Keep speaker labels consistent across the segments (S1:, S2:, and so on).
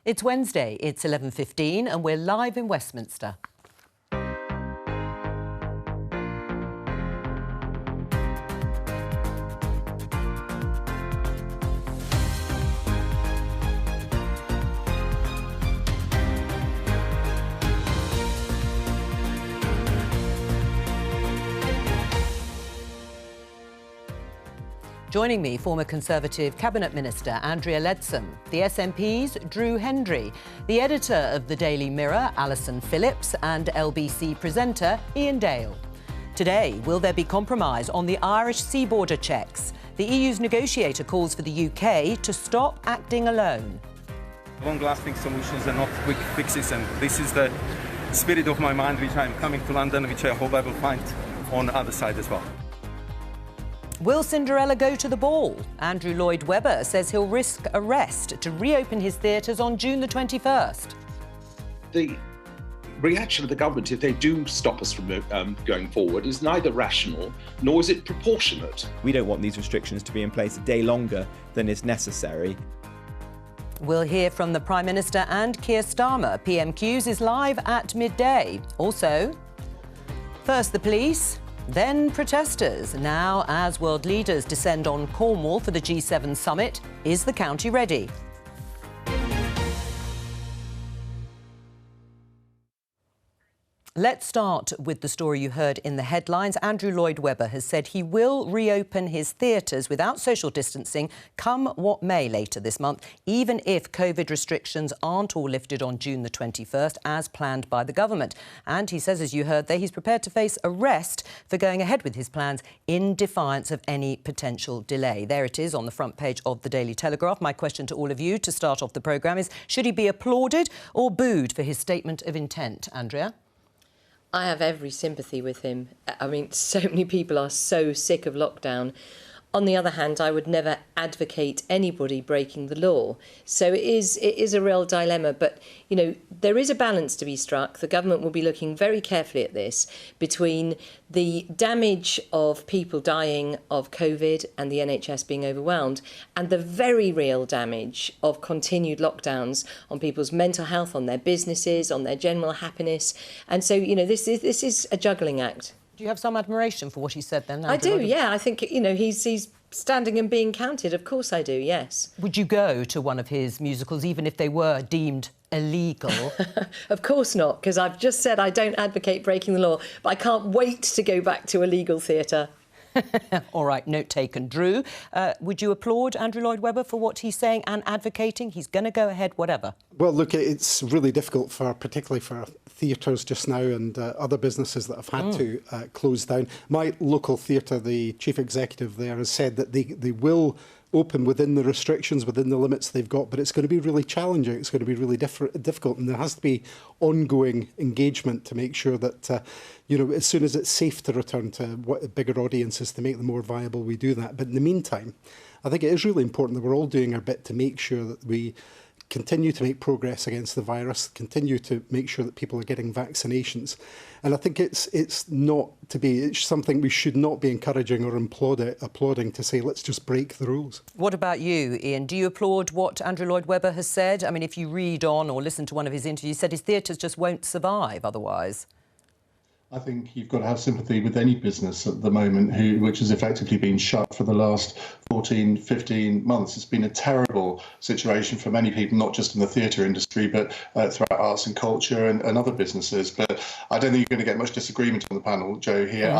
S1: It's Wednesday, it's 11:15 and we're live in Westminster. Joining me, former Conservative Cabinet Minister Andrea Leadsom, the SNP's Drew Hendry, the editor of the Daily Mirror, Alison Phillips, and LBC presenter Ian Dale. Today, will there be compromise on the Irish sea border checks? The EU's negotiator calls for the UK to stop acting alone.
S2: Long-lasting solutions are not quick fixes, and this is the spirit of my mind, which I'm coming to London, which I hope I will find on the other side as well.
S1: Will Cinderella go to the ball? Andrew Lloyd Webber says he'll risk arrest to reopen his theatres on June the 21st.
S3: The reaction of the government, if they do stop us from going forward, is neither rational nor is it proportionate.
S4: We don't want these restrictions to be in place a day longer than is necessary.
S1: We'll hear from the Prime Minister and Keir Starmer. PMQs is live at midday. Also, first the police, then protesters. Now, as world leaders descend on Cornwall for the G7 summit, is the county ready? Let's start with the story you heard in the headlines. Andrew Lloyd Webber has said he will reopen his theatres without social distancing, come what may later this month, even if COVID restrictions aren't all lifted on June the 21st, as planned by the government. And he says, as you heard there, he's prepared to face arrest for going ahead with his plans in defiance of any potential delay. There it is on the front page of the Daily Telegraph. My question to all of you to start off the programme is, should he be applauded or booed for his statement of intent? Andrea?
S5: I have every sympathy with him. I mean, so many people are so sick of lockdown. On the other hand, I would never advocate anybody breaking the law. So it is a real dilemma. But, you know, there is a balance to be struck. The government will be looking very carefully at this between the damage of people dying of COVID and the NHS being overwhelmed and the very real damage of continued lockdowns on people's mental health, on their businesses, on their general happiness. And so, you know, this is a juggling act.
S1: Do you have some admiration for what he said then?
S5: I do, yeah. I think, you know, he's standing and being counted. Of course I do, yes.
S1: Would you go to one of his musicals, even if they were deemed illegal?
S5: Of course not, because I've just said I don't advocate breaking the law, but I can't wait to go back to a legal theatre.
S1: All right, note taken. Drew, would you applaud Andrew Lloyd Webber for what he's saying and advocating? He's going to go ahead, whatever.
S6: Well, look, it's really difficult particularly for theatres just now and other businesses that have had to close down. My local theatre, the chief executive there, has said that they will open within the restrictions, within the limits they've got, but it's going to be really challenging. It's going to be really difficult, and there has to be ongoing engagement to make sure that, you know, as soon as it's safe to return to bigger audiences, to make them more viable, we do that. But in the meantime, I think it is really important that we're all doing our bit to make sure that we continue to make progress against the virus, continue to make sure that people are getting vaccinations. And I think it's something we should not be encouraging or applauding to say, let's just break the rules.
S1: What about you, Ian? Do you applaud what Andrew Lloyd Webber has said? I mean, if you read on or listen to one of his interviews, he said his theatres just won't survive otherwise.
S7: I think you've got to have sympathy with any business at the moment which has effectively been shut for the last 14, 15 months. It's been a terrible situation for many people, not just in the theatre industry, but throughout arts and culture and other businesses. But I don't think you're going to get much disagreement on the panel, Jo, here.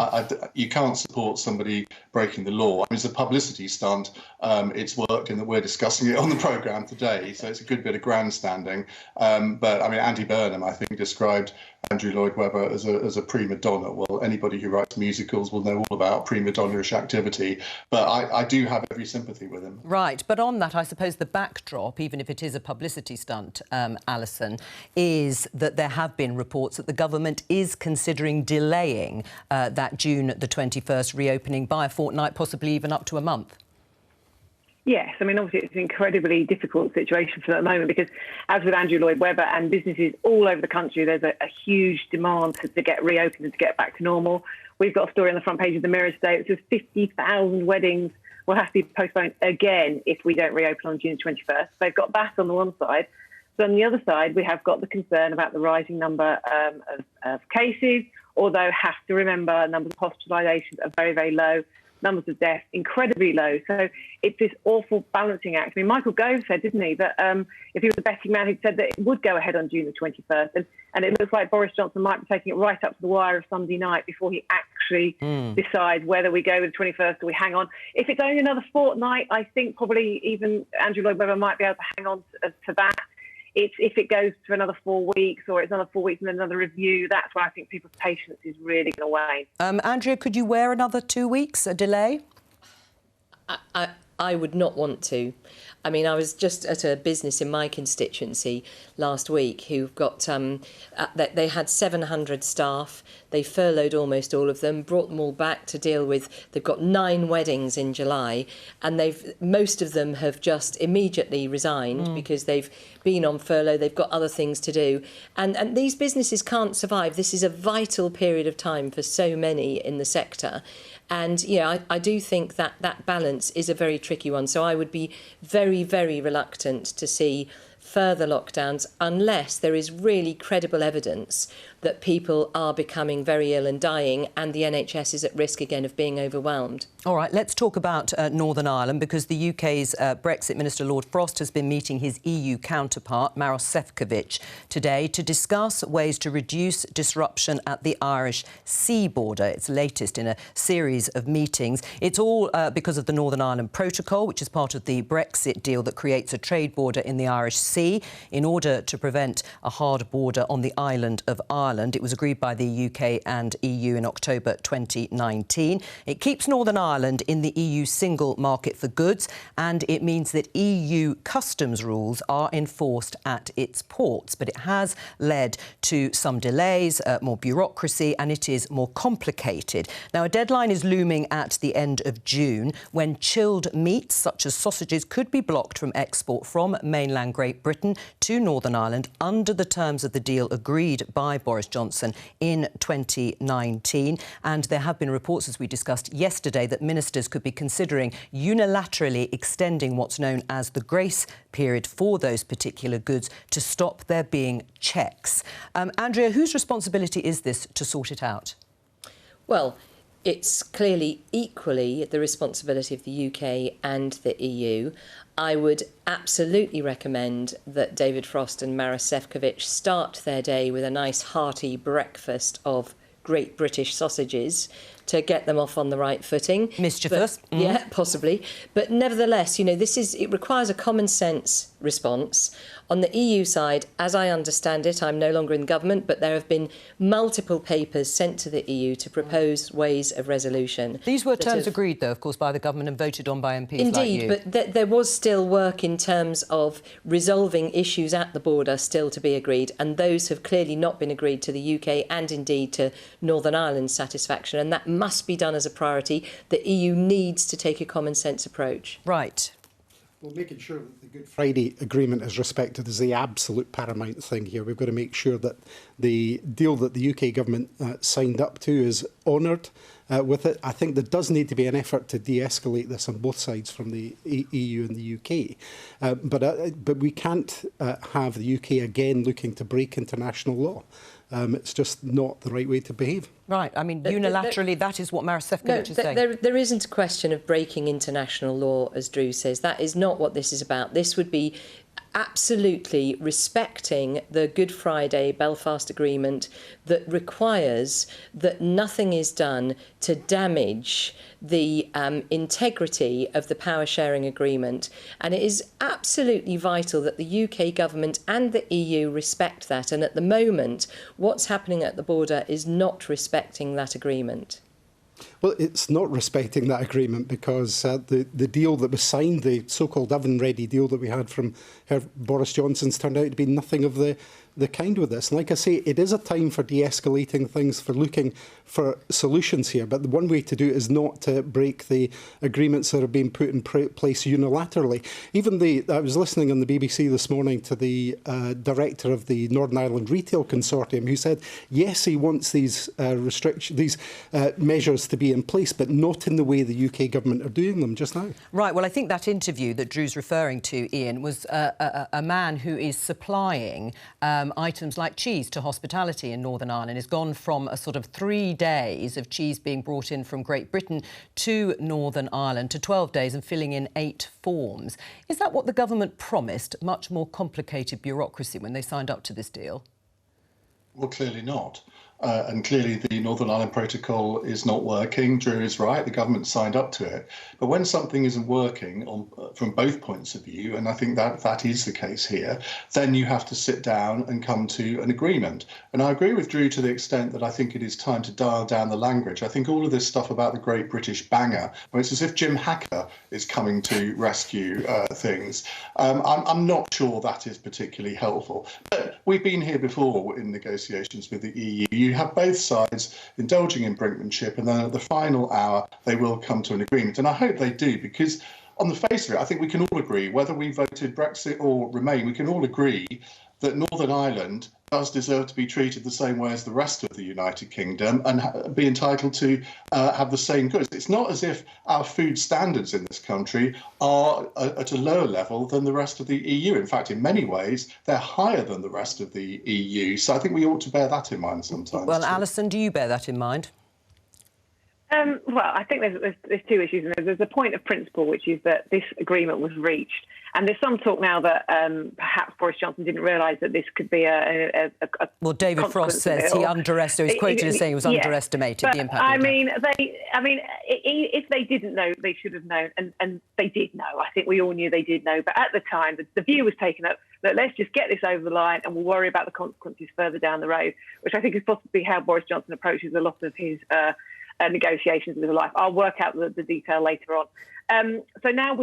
S7: You can't support somebody breaking the law. I mean, it's a publicity stunt. It's worked in that we're discussing it on the programme today, so it's a good bit of grandstanding. But, I mean, Andy Burnham, I think, described Andrew Lloyd Webber as a prima donna. Well, anybody who writes musicals will know all about prima donna-ish activity, but I do have every sympathy with him.
S1: Right, but on that, I suppose the backdrop, even if it is a publicity stunt, Alison, is that there have been reports that the government is considering delaying that June the 21st reopening by a fortnight, possibly even up to a month.
S8: Yes, I mean, obviously it's an incredibly difficult situation for the moment because, as with Andrew Lloyd Webber and businesses all over the country, there's a huge demand to get reopened and to get back to normal. We've got a story on the front page of the Mirror today that says 50,000 weddings will have to be postponed again if we don't reopen on June 21st. They've got that on the one side. But on the other side, we have got the concern about the rising number of cases, although have to remember numbers of hospitalisations are very, very low, numbers of deaths incredibly low. So it's this awful balancing act. I mean, Michael Gove said, didn't he, that if he was a betting man, he'd said that it would go ahead on June the 21st. And it looks like Boris Johnson might be taking it right up to the wire of Sunday night before he actually decides whether we go with the 21st or we hang on. If it's only another fortnight, I think probably even Andrew Lloyd Webber might be able to hang on to that. If it goes to another 4 weeks or it's another 4 weeks and then another review, that's where I think people's patience is really going to wane.
S1: Andrea, could you wear another 2 weeks, a delay?
S5: I would not want to. I mean, I was just at a business in my constituency last week who've got, they had 700 staff. They furloughed almost all of them, brought them all back to deal with. They've got 9 weddings in July, and most of them have just immediately resigned because they've been on furlough. They've got other things to do. And these businesses can't survive. This is a vital period of time for so many in the sector. And, I do think that balance is a very tricky one. So I would be very, very reluctant to see further lockdowns unless there is really credible evidence that people are becoming very ill and dying and the NHS is at risk again of being overwhelmed.
S1: All right, let's talk about Northern Ireland, because the UK's Brexit Minister Lord Frost has been meeting his EU counterpart, Maros Sefcovic, today to discuss ways to reduce disruption at the Irish sea border. It's latest in a series of meetings. It's all because of the Northern Ireland Protocol, which is part of the Brexit deal that creates a trade border in the Irish Sea in order to prevent a hard border on the island of Ireland. It was agreed by the UK and EU in October 2019. It keeps Northern Ireland in the EU single market for goods, and it means that EU customs rules are enforced at its ports. But it has led to some delays, more bureaucracy, and it is more complicated. Now, a deadline is looming at the end of June when chilled meats, such as sausages, could be blocked from export from mainland Great Britain to Northern Ireland under the terms of the deal agreed by Boris Johnson in 2019. And there have been reports, as we discussed yesterday, that ministers could be considering unilaterally extending what's known as the grace period for those particular goods to stop there being checks. Andrea, whose responsibility is this to sort it out?
S5: Well, it's clearly equally the responsibility of the UK and the EU. I would absolutely recommend that David Frost and Maros Sefcovic start their day with a nice hearty breakfast of great British sausages to get them off on the right footing.
S1: Mischievous.
S5: Yeah, possibly. But nevertheless, it requires a common sense response. On the EU side, as I understand it, I'm no longer in government, but there have been multiple papers sent to the EU to propose ways of resolution.
S1: These were terms agreed, though, of course, by the government and voted on by MPs like you.
S5: Indeed, but there was still work in terms of resolving issues at the border still to be agreed, and those have clearly not been agreed to the UK and indeed to Northern Ireland's satisfaction, and that must be done as a priority. The EU needs to take a common sense approach.
S1: Right.
S6: Well, making sure that the Good Friday Agreement is respected is the absolute paramount thing here. We've got to make sure that the deal that the UK government signed up to is honoured with it. I think there does need to be an effort to de-escalate this on both sides from the EU and the UK. But we can't have the UK again looking to break international law. It's just not the right way to behave.
S1: Right. I mean, unilaterally, that is what Maros Sefcovic is saying.
S5: There isn't a question of breaking international law, as Drew says. That is not what this is about. This would be absolutely respecting the Good Friday Belfast Agreement that requires that nothing is done to damage the integrity of the power sharing agreement. And it is absolutely vital that the UK government and the EU respect that. And at the moment, what's happening at the border is not respecting that agreement.
S6: Well, it's not respecting that agreement because the deal that was signed, the so-called oven-ready deal that we had from Boris Johnson's, turned out to be nothing of the the kind with this. And like I say, it is a time for de-escalating things, for looking for solutions here. But the one way to do it is not to break the agreements that are being put in place unilaterally. Even I was listening on the BBC this morning to the director of the Northern Ireland Retail Consortium, who said, yes, he wants these measures to be in place, but not in the way the UK government are doing them just now.
S1: Right, well, I think that interview that Drew's referring to, Ian, was a man who is supplying items like cheese to hospitality in Northern Ireland. Has gone from a sort of 3 days of cheese being brought in from Great Britain to Northern Ireland to 12 days and filling in 8 forms. Is that what the government promised? Much more complicated bureaucracy when they signed up to this deal?
S7: Well, clearly not. And clearly the Northern Ireland Protocol is not working. Drew is right, the government signed up to it. But when something isn't working from both points of view, and I think that is the case here, then you have to sit down and come to an agreement. And I agree with Drew to the extent that I think it is time to dial down the language. I think all of this stuff about the Great British Banger, where it's as if Jim Hacker is coming to rescue things, I'm not sure that is particularly helpful. But we've been here before in negotiations with the EU. You have both sides indulging in brinkmanship, and then at the final hour they will come to an agreement. And I hope they do, because on the face of it, I think we can all agree, whether we voted Brexit or Remain, we can all agree that Northern Ireland does deserve to be treated the same way as the rest of the United Kingdom and be entitled to have the same goods. It's not as if our food standards in this country are at a lower level than the rest of the EU. In fact, in many ways, they're higher than the rest of the EU. So I think we ought to bear that in mind sometimes.
S1: Well, Alison, do you bear that in mind?
S8: Well, I think there's 2 issues. And there's a point of principle, which is that this agreement was reached. And there's some talk now that perhaps Boris Johnson didn't realise that this could be a
S1: well, David Frost says he underestimated. He's quoted as saying he was underestimated the impact.
S8: I mean, if they didn't know, they should have known, and they did know. I think we all knew they did know. But at the time, the view was taken up that let's just get this over the line, and we'll worry about the consequences further down the road, which I think is possibly how Boris Johnson approaches a lot of his negotiations with his life. I'll work out the detail later on. So now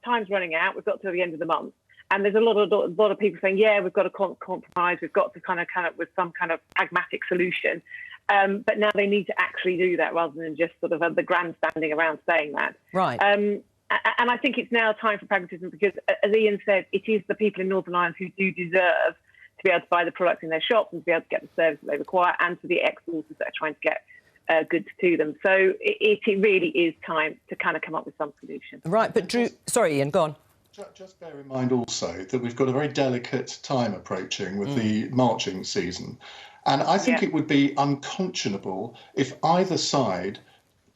S8: time's running out. We've got to the end of the month. And there's a lot of people saying, yeah, we've got to compromise. We've got to kind of with some kind of pragmatic solution. But now they need to actually do that rather than just sort of the grandstanding around saying that.
S1: Right.
S8: And I think it's now time for pragmatism because, as Ian said, it is the people in Northern Ireland who do deserve to be able to buy the products in their shops and to be able to get the service that they require, and for the exporters that are trying to get goods to them. So it really is time to kind of come up with some solution.
S1: Right, but Drew... Sorry, Ian, go on.
S7: Just bear in mind also that we've got a very delicate time approaching with the marching season. And I think it would be unconscionable if either side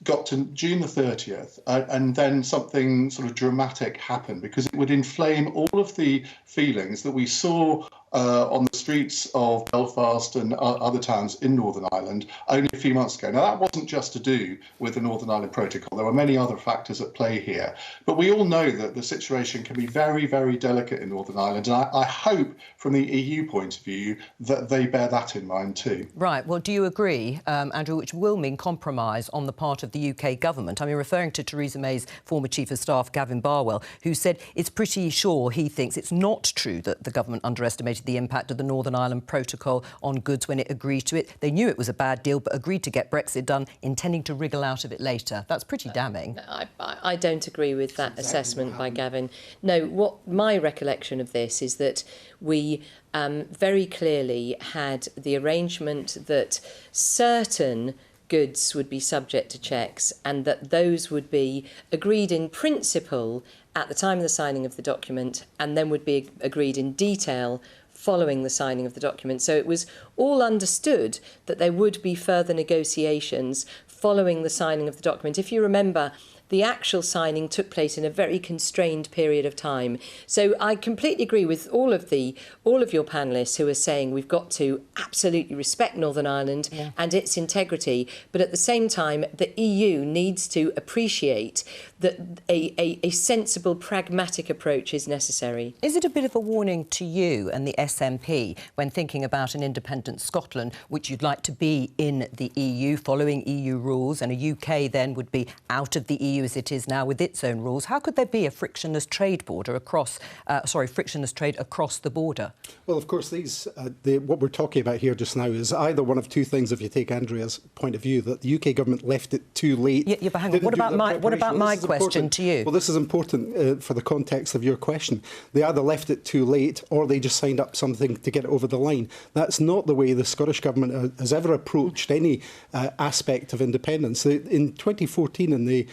S7: got to June the 30th and then something sort of dramatic happened, because it would inflame all of the feelings that we saw on the streets of Belfast and other towns in Northern Ireland only a few months ago. Now, that wasn't just to do with the Northern Ireland Protocol. There were many other factors at play here. But we all know that the situation can be very, very delicate in Northern Ireland. And I hope, from the EU point of view, that they bear that in mind too.
S1: Right. Well, do you agree, Andrew, which will mean compromise on the part of the UK government? I mean, referring to Theresa May's former Chief of Staff, Kevan Collins, who said it's pretty sure he thinks it's not true that the government underestimated the impact of the Northern Ireland Protocol on goods when it agreed to it. They knew it was a bad deal, but agreed to get Brexit done, intending to wriggle out of it later. That's pretty damning.
S5: I don't agree with that assessment by Gavin. No, what my recollection of this is that we very clearly had the arrangement that certain goods would be subject to checks and that those would be agreed in principle at the time of the signing of the document and then would be agreed in detail following the signing of the document. So it was all understood that there would be further negotiations following the signing of the document. If you remember, the actual signing took place in a very constrained period of time. So I completely agree with all of your panellists who are saying we've got to absolutely respect Northern Ireland and its integrity, but at the same time the EU needs to appreciate that a sensible, pragmatic approach is necessary.
S1: Is it a bit of a warning to you and the SNP when thinking about an independent Scotland, which you'd like to be in the EU, following EU rules, and a UK then would be out of the EU EU as it is now with its own rules, how could there be a frictionless trade border across, frictionless trade across the border?
S6: Well, of course, what we're talking about here just now is either one of two things, if you take Andrea's point of view, that the UK government left it too late.
S1: Yeah, but hang on, what about my question to you?
S6: Well, this is important for the context of your question. They either left it too late or they just signed up something to get it over the line. That's not the way the Scottish Government has ever approached any aspect of independence. In 2014, in the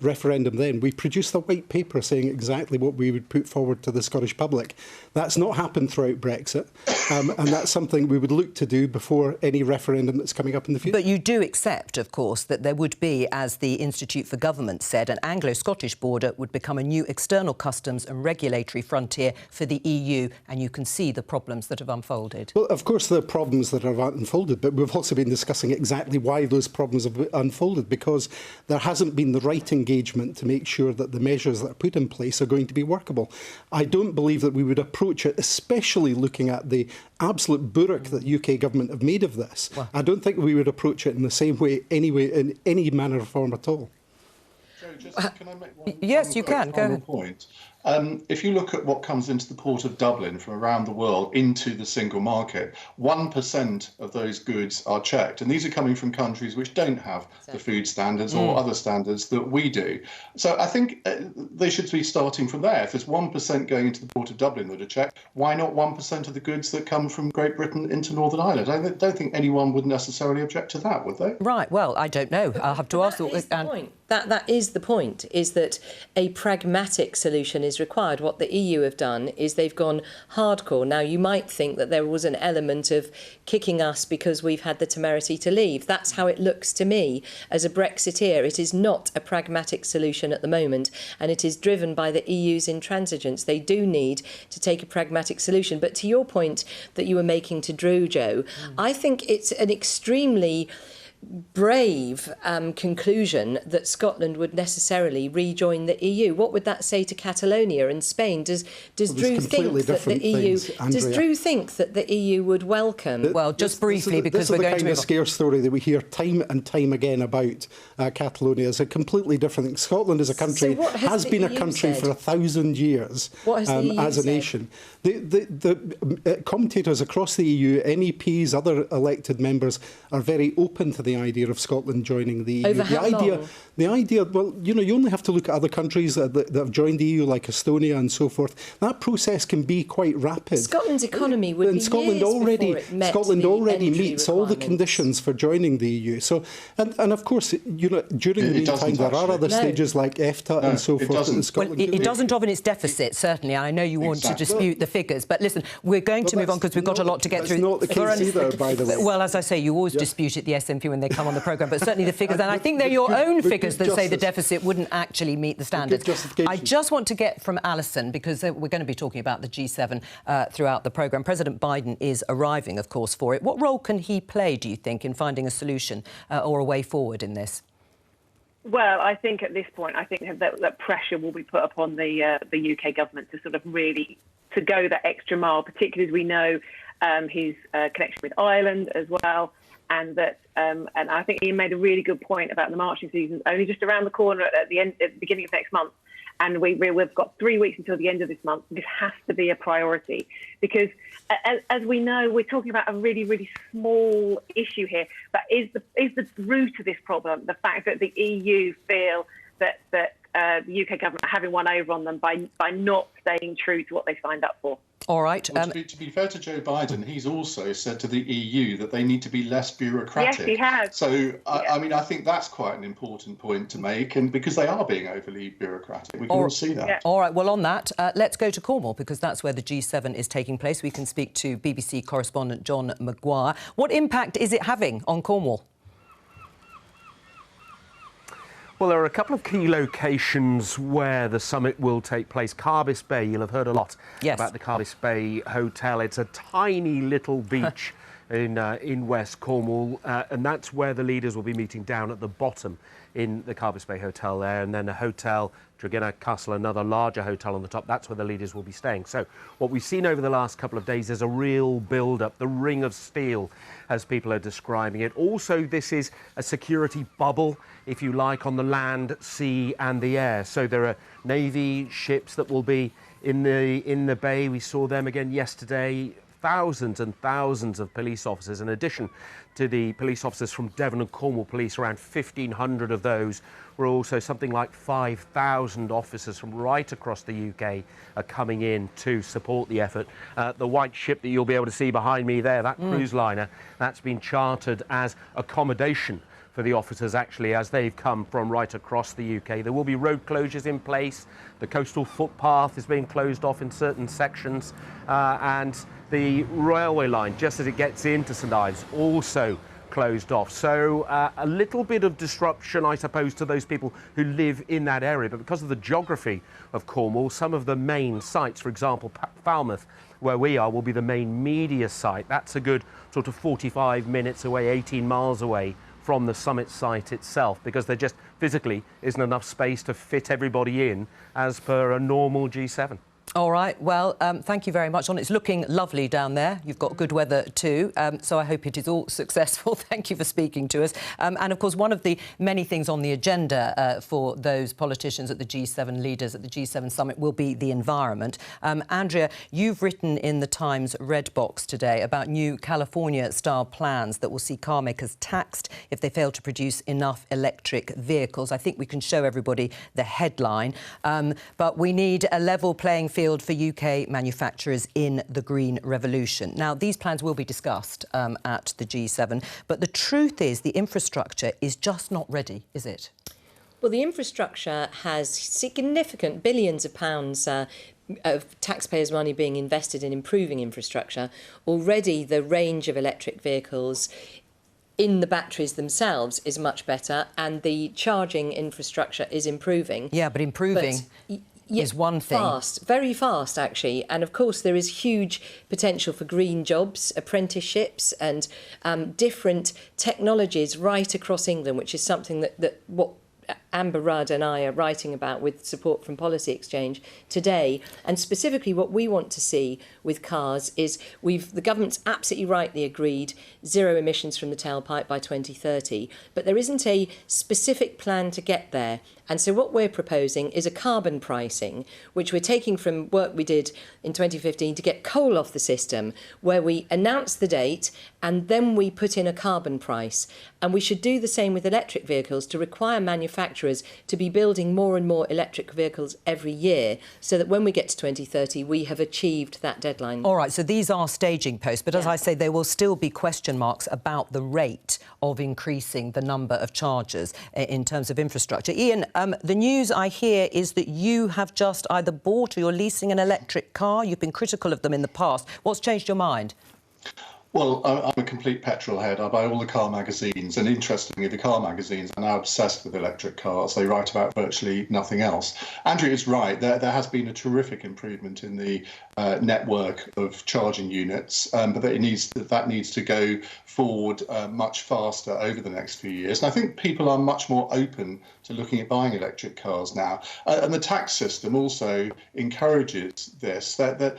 S6: referendum then, we produced a white paper saying exactly what we would put forward to the Scottish public. That's not happened throughout Brexit, and that's something we would look to do before any referendum that's coming up in the future.
S1: But you do accept, of course, that there would be, as the Institute for Government said, an Anglo-Scottish border would become a new external customs and regulatory frontier for the EU, and you can see the problems that have unfolded.
S6: Well, of course, there are problems that have unfolded, but we've also been discussing exactly why those problems have unfolded, because there hasn't been the right engagement to make sure that the measures that are put in place are going to be workable. I don't believe that we would approach it, especially looking at the absolute burdock that the UK government have made of this. Well, I don't think we would approach it in the same way, anyway, in any manner or form at all.
S7: Jo, can I make one
S1: yes, you can. Go ahead.
S7: Point? If you look at what comes into the port of Dublin from around the world into the single market, 1% of those goods are checked. And these are coming from countries which don't have the food standards or other standards that we do. So I think they should be starting from there. If there's 1% going into the port of Dublin that are checked, why not 1% of the goods that come from Great Britain into Northern Ireland? I don't think anyone would necessarily object to that, would they?
S1: Right, well, I don't know. I'll have to ask...
S5: That is the point, is that a pragmatic solution is required. What the EU have done is they've gone hardcore. Now, you might think that there was an element of kicking us because we've had the temerity to leave. That's how it looks to me. As a Brexiteer, it is not a pragmatic solution at the moment, and it is driven by the EU's intransigence. They do need to take a pragmatic solution. But to your point that you were making to Drew, Jo, I think it's an extremely brave conclusion that Scotland would necessarily rejoin the EU. What would that say to Catalonia and Spain? Does Drew think that the EU does Drew think that the EU would welcome?
S1: Well, just briefly, because
S6: we're going to... This is the kind of scare story that we hear time and time again about Catalonia. Is a completely different thing. Scotland as a country has been a country for 1,000 years as a nation. The commentators across the EU, MEPs, other elected members, are very open to the idea of Scotland joining the EU.
S5: Over how long?
S6: The idea, well, you know, you only have to look at other countries that have joined the EU, like Estonia and so forth. That process can be quite rapid.
S5: Scotland's economy would be
S6: Scotland already meets all the conditions for joining the EU. So, and of course, you know, during the meantime, there are other stages like EFTA and so forth.
S1: It doesn't of in its deficit, certainly. I know you want to dispute the figures, but listen, we're going to move on because we've got a lot to get through.
S6: That's not the case either, by the way.
S1: Well, as I say, you always dispute it, the SNP, when they come on the programme, but certainly the figures, and I think they're your own figures that say the deficit wouldn't actually meet the standards. I just want to get from Alison, because we're going to be talking about the G7 throughout the programme. President Biden is arriving, of course, for it. What role can he play, do you think, in finding a solution or a way forward in this?
S8: Well, I think at this point, I think that pressure will be put upon the UK government to sort of really to go that extra mile, particularly as we know his connection with Ireland as well. And that, and I think Ian made a really good point about the marching season only just around the corner at the beginning of next month. And we've got 3 weeks until the end of this month. This has to be a priority because, as we know, we're talking about a really, really small issue here. But is the root of this problem the fact that the EU feel that the UK government are having one over on them by not staying true to what they signed up for?
S1: All right.
S7: Well, to be fair to Joe Biden, he's also said to the EU that they need to be less bureaucratic.
S8: Yes, he has.
S7: So, I mean, I think that's quite an important point to make, and because they are being overly bureaucratic, we can all see that.
S1: Yeah. All right, well, on that, let's go to Cornwall, because that's where the G7 is taking place. We can speak to BBC correspondent John Maguire. What impact is it having on Cornwall?
S9: Well, there are a couple of key locations where the summit will take place. Carbis Bay, you'll have heard a lot about the Carbis Bay Hotel. It's a tiny little beach in West Cornwall, and that's where the leaders will be meeting down at the bottom in the Carbis Bay Hotel there, and then a hotel, Dragina Castle, another larger hotel on the top. That's where the leaders will be staying. So what we've seen over the last couple of days is a real build-up, the ring of steel, as people are describing it. Also, this is a security bubble, if you like, on the land, sea and the air. So there are Navy ships that will be in the bay. We saw them again yesterday. Thousands and thousands of police officers, in addition to the police officers from Devon and Cornwall Police. Around 1,500 of those were also something like 5,000 officers from right across the UK are coming in to support the effort. The white ship that you'll be able to see behind me there, that cruise liner, that's been chartered as accommodation for the officers, actually, as they've come from right across the UK. There will be road closures in place. The coastal footpath is being closed off in certain sections, and the railway line, just as it gets into St Ives, also closed off. So a little bit of disruption, I suppose, to those people who live in that area. But because of the geography of Cornwall, some of the main sites, for example, Falmouth, where we are, will be the main media site. That's a good sort of 45 minutes away, 18 miles away from the summit site itself, because there just physically isn't enough space to fit everybody in as per a normal G7.
S1: All right, well, thank you very much. It's looking lovely down there. You've got good weather too, so I hope it is all successful. Thank you for speaking to us. And, of course, one of the many things on the agenda for those politicians at the G7, leaders at the G7 summit, will be the environment. Andrea, you've written in the Times Red Box today about new California-style plans that will see car makers taxed if they fail to produce enough electric vehicles. I think we can show everybody the headline. But we need a level playing field for UK manufacturers in the green revolution. Now, these plans will be discussed at the G7, but the truth is the infrastructure is just not ready, is it?
S5: Well, the infrastructure has significant billions of pounds of taxpayers' money being invested in improving infrastructure. Already, the range of electric vehicles in the batteries themselves is much better, and the charging infrastructure is improving.
S1: Yeah, but improving is one thing.
S5: Fast, very fast, actually. And, of course, there is huge potential for green jobs, apprenticeships and different technologies right across England, which is something that what Amber Rudd and I are writing about with support from Policy Exchange today. And specifically what we want to see with cars is the government's absolutely rightly agreed zero emissions from the tailpipe by 2030, but there isn't a specific plan to get there. And so what we're proposing is a carbon pricing, which we're taking from work we did in 2015 to get coal off the system, where we announce the date and then we put in a carbon price. And we should do the same with electric vehicles to require manufacturers to be building more and more electric vehicles every year, so that when we get to 2030, we have achieved that deadline.
S1: All right, so these are staging posts, but as I say, there will still be question marks about the rate of increasing the number of chargers in terms of infrastructure. Ian, the news I hear is that you have just either bought or you're leasing an electric car. You've been critical of them in the past. What's changed your mind?
S7: Well, I'm a complete petrol head. I buy all the car magazines, and interestingly, the car magazines are now obsessed with electric cars. They write about virtually nothing else. Andrew is right. There has been a terrific improvement in the network of charging units, but that needs to go forward much faster over the next few years. And I think people are much more open to looking at buying electric cars now. And the tax system also encourages this. That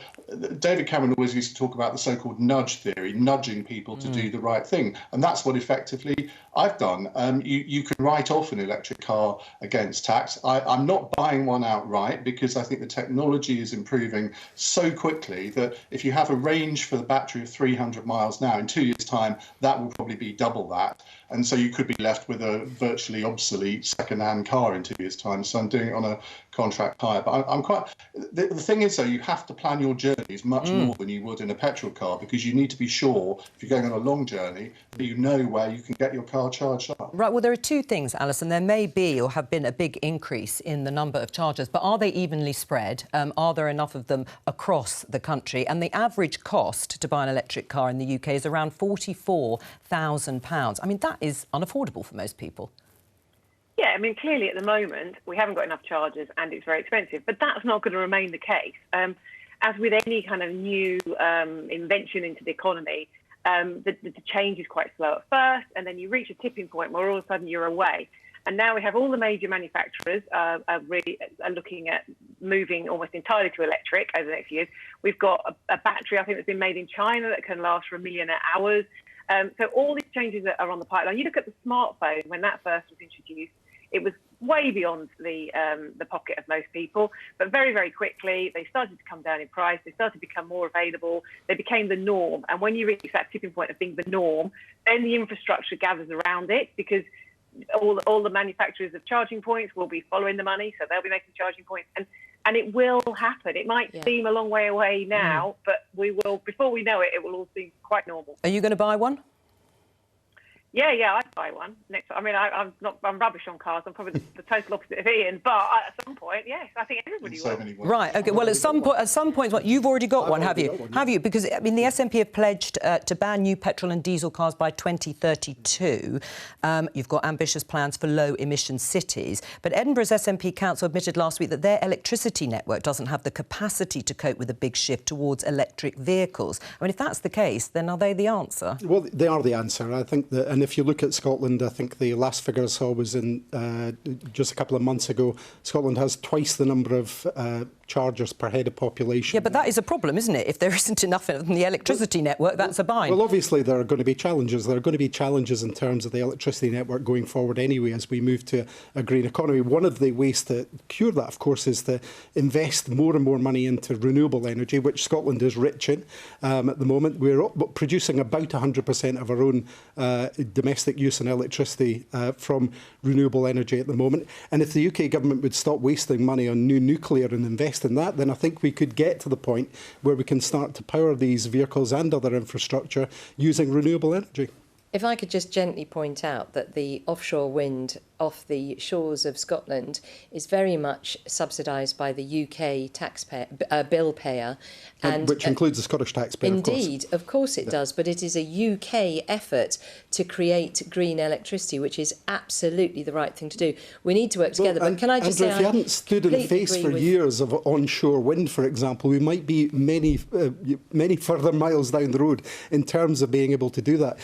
S7: David Cameron always used to talk about the so-called nudge theory, nudging people to do the right thing. And that's what effectively I've done. You can write off an electric car against tax. I'm not buying one outright because I think the technology is improving so quickly that if you have a range for the battery of 300 miles now, in 2 years' time, that will probably be double that. And so you could be left with a virtually obsolete second-hand car in 2 years' time. So I'm doing it on a contract hire. But I'm quite... The thing is, though, you have to plan your journeys much more than you would in a petrol car, because you need to be sure, if you're going on a long journey, that you know where you can get your car charged up.
S1: Right, well, there are two things, Alison. There may be or have been a big increase in the number of chargers, but are they evenly spread? Are there enough of them across the country? And the average cost to buy an electric car in the UK is around £44,000. I mean, that is unaffordable for most people.
S8: Yeah, I mean, clearly at the moment we haven't got enough chargers and it's very expensive, but that's not going to remain the case. As with any kind of new invention into the economy, the change is quite slow at first, and then you reach a tipping point where all of a sudden you're away. And now we have all the major manufacturers are looking at moving almost entirely to electric over the next years. We've got a battery, I think, that's been made in China that can last for 1 million hours. So all these changes that are on the pipeline. You look at the smartphone, when that first was introduced, it was way beyond the pocket of most people. But very, very quickly, they started to come down in price. They started to become more available. They became the norm. And when you reach that tipping point of being the norm, then the infrastructure gathers around it, because all the manufacturers of charging points will be following the money, so they'll be making charging points, and it will happen. It might seem a long way away now, but we will, before we know it, it will all seem quite normal.
S1: Are you going to buy one?
S8: Yeah, I'd buy one. I'm rubbish on cars. I'm probably the total opposite of Ian. But at some point, yes, I think everybody will.
S1: Right. Okay. Well, at some point, you've already got one, have you? Have you? Because I mean, the SNP have pledged to ban new petrol and diesel cars by 2032. You've got ambitious plans for low-emission cities. But Edinburgh's SNP Council admitted last week that their electricity network doesn't have the capacity to cope with a big shift towards electric vehicles. I mean, if that's the case, then are they the answer?
S6: Well, they are the answer. I think that, and if you look at Scotland, I think the last figure I saw was in just a couple of months ago. Scotland has twice the number of chargers per head of population.
S1: Yeah, but that is a problem, isn't it? If there isn't enough in the electricity network, that's a bind.
S6: Well, obviously there are going to be challenges. There are going to be challenges in terms of the electricity network going forward anyway as we move to a green economy. One of the ways to cure that, of course, is to invest more and more money into renewable energy, which Scotland is rich in at the moment. We're producing about 100% of our own domestic use in electricity from renewable energy at the moment. And if the UK government would stop wasting money on new nuclear and invest in that, then I think we could get to the point where we can start to power these vehicles and other infrastructure using renewable energy.
S5: If I could just gently point out that the offshore wind off the shores of Scotland is very much subsidised by the UK taxpayer, bill payer.
S6: And which includes the Scottish taxpayer,
S5: indeed, of course it does, but it is a UK effort to create green electricity, which is absolutely the right thing to do. We need to work together, but can I just say...
S6: if you hadn't stood in the face for years of onshore wind, for example, we might be many further miles down the road in terms of being able to do that.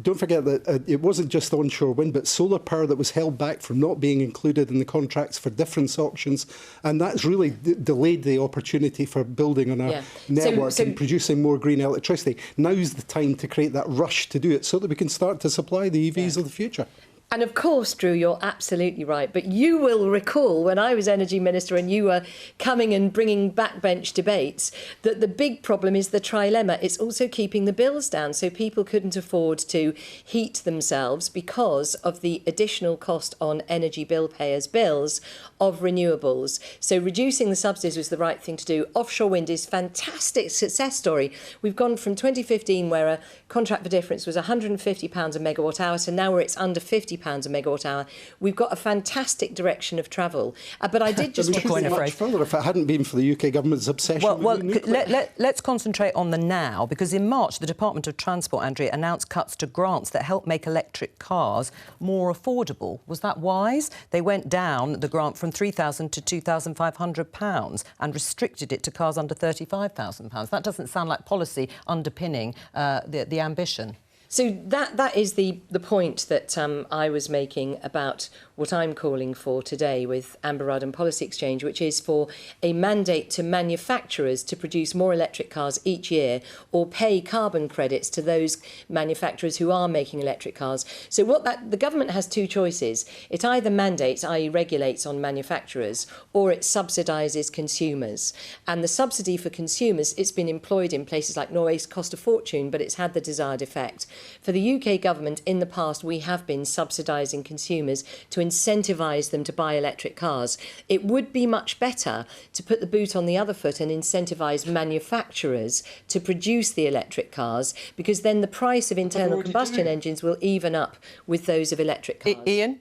S6: Don't forget that it wasn't just onshore wind, but solar power that was held back from not being included in the contracts for difference auctions, and that's really delayed the opportunity for building on a network and producing more green electricity. Now's the time to create that rush to do it so that we can start to supply the EVs of the future.
S5: And of course, Drew, you're absolutely right. But you will recall when I was Energy Minister and you were coming and bringing backbench debates that the big problem is the trilemma. It's also keeping the bills down. So people couldn't afford to heat themselves because of the additional cost on energy bill payers' bills of renewables. So reducing the subsidies was the right thing to do. Offshore wind is a fantastic success story. We've gone from 2015, where a contract for difference was £150 a megawatt hour, to now where it's under £50 a megawatt hour. We've got a fantastic direction of travel. But I did just...
S6: much further if it hadn't been for the UK government's obsession with nuclear.
S1: Let's concentrate on the now, because in March the Department of Transport, Andrea, announced cuts to grants that help make electric cars more affordable. Was that wise? They went down the grant from £3,000 to £2,500 and restricted it to cars under £35,000. That doesn't sound like policy underpinning the ambition.
S5: So that is the point that I was making about what I'm calling for today with Amber Rudd and Policy Exchange, which is for a mandate to manufacturers to produce more electric cars each year, or pay carbon credits to those manufacturers who are making electric cars. So the government has two choices. It either mandates, i.e. regulates on manufacturers, or it subsidises consumers. And the subsidy for consumers, it's been employed in places like Norway, it's cost a fortune, but it's had the desired effect. For the UK government, in the past, we have been subsidising consumers to incentivise them to buy electric cars. It would be much better to put the boot on the other foot and incentivise manufacturers to produce the electric cars, because then the price of internal combustion engines will even up with those of electric cars.
S1: Ian?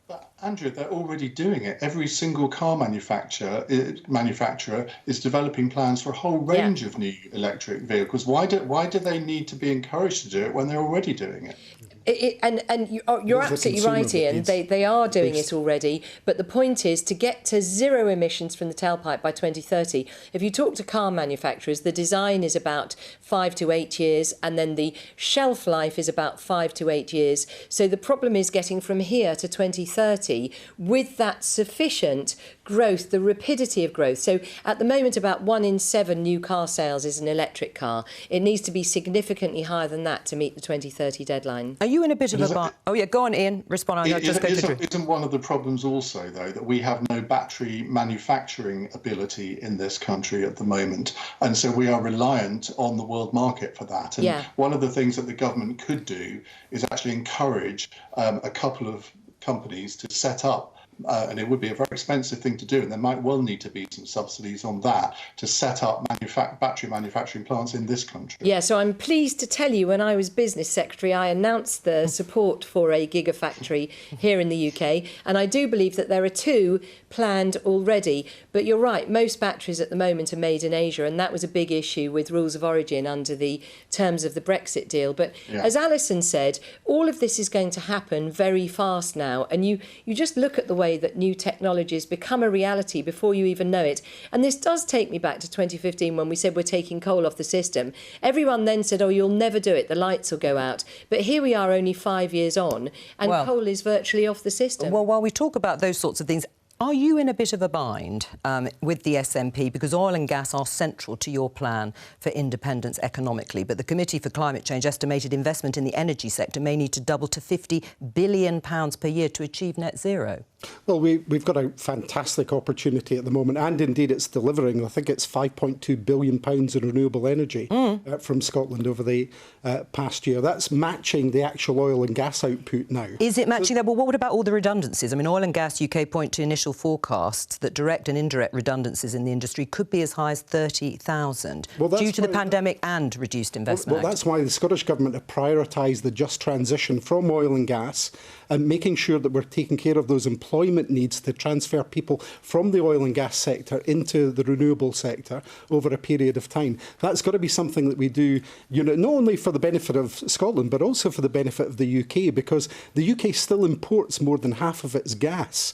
S7: But Andrew, they're already doing it. Every single car manufacturer is developing plans for a whole range of new electric vehicles. Why do they need to be encouraged to do it when they're already doing it?
S5: You're absolutely right, Ian. They are doing it already. But the point is to get to zero emissions from the tailpipe by 2030. If you talk to car manufacturers, the design is about 5 to 8 years, and then the shelf life is about 5 to 8 years. So the problem is getting from here to 2030 with that sufficient growth, the rapidity of growth. So at the moment, about 1 in 7 new car sales is an electric car. It needs to be significantly higher than that to meet the 2030 deadline.
S1: Are you in a bit of a... Oh, yeah, go on, Ian. Respond. I'll just go to Drew.
S7: Isn't one of the problems also, though, that we have no battery manufacturing ability in this country at the moment? And so we are reliant on the world market for that. And one of the things that the government could do is actually encourage a couple of companies to set up and it would be a very expensive thing to do, and there might well need to be some subsidies on that to set up battery manufacturing plants in this country.
S5: Yeah, so I'm pleased to tell you, when I was Business Secretary, I announced the support for a gigafactory here in the UK, and I do believe that there are 2 planned already. But you're right, most batteries at the moment are made in Asia, and that was a big issue with rules of origin under the terms of the Brexit deal. But as Alison said, all of this is going to happen very fast now, and you just look at the way that new technologies become a reality before you even know it. And this does take me back to 2015 when we said we're taking coal off the system. Everyone then said, oh, you'll never do it, the lights will go out. But here we are only 5 years on, and coal is virtually off the system.
S1: Well, while we talk about those sorts of things, are you in a bit of a bind with the SNP? Because oil and gas are central to your plan for independence economically. But the Committee for Climate Change estimated investment in the energy sector may need to double to £50 billion per year to achieve net zero.
S6: Well, we've got a fantastic opportunity at the moment, and indeed it's delivering. I think it's £5.2 billion in renewable energy from Scotland over the past year. That's matching the actual oil and gas output now.
S1: Is it matching that? Well, what about all the redundancies? I mean, Oil and Gas UK point to initial forecasts that direct and indirect redundancies in the industry could be as high as 30,000 due to the pandemic and reduced investment.
S6: Well, that's why the Scottish Government have prioritised the just transition from oil and gas and making sure that we're taking care of those employment needs to transfer people from the oil and gas sector into the renewable sector over a period of time. That's got to be something that we do, not only for the benefit of Scotland, but also for the benefit of the UK, because the UK still imports more than half of its gas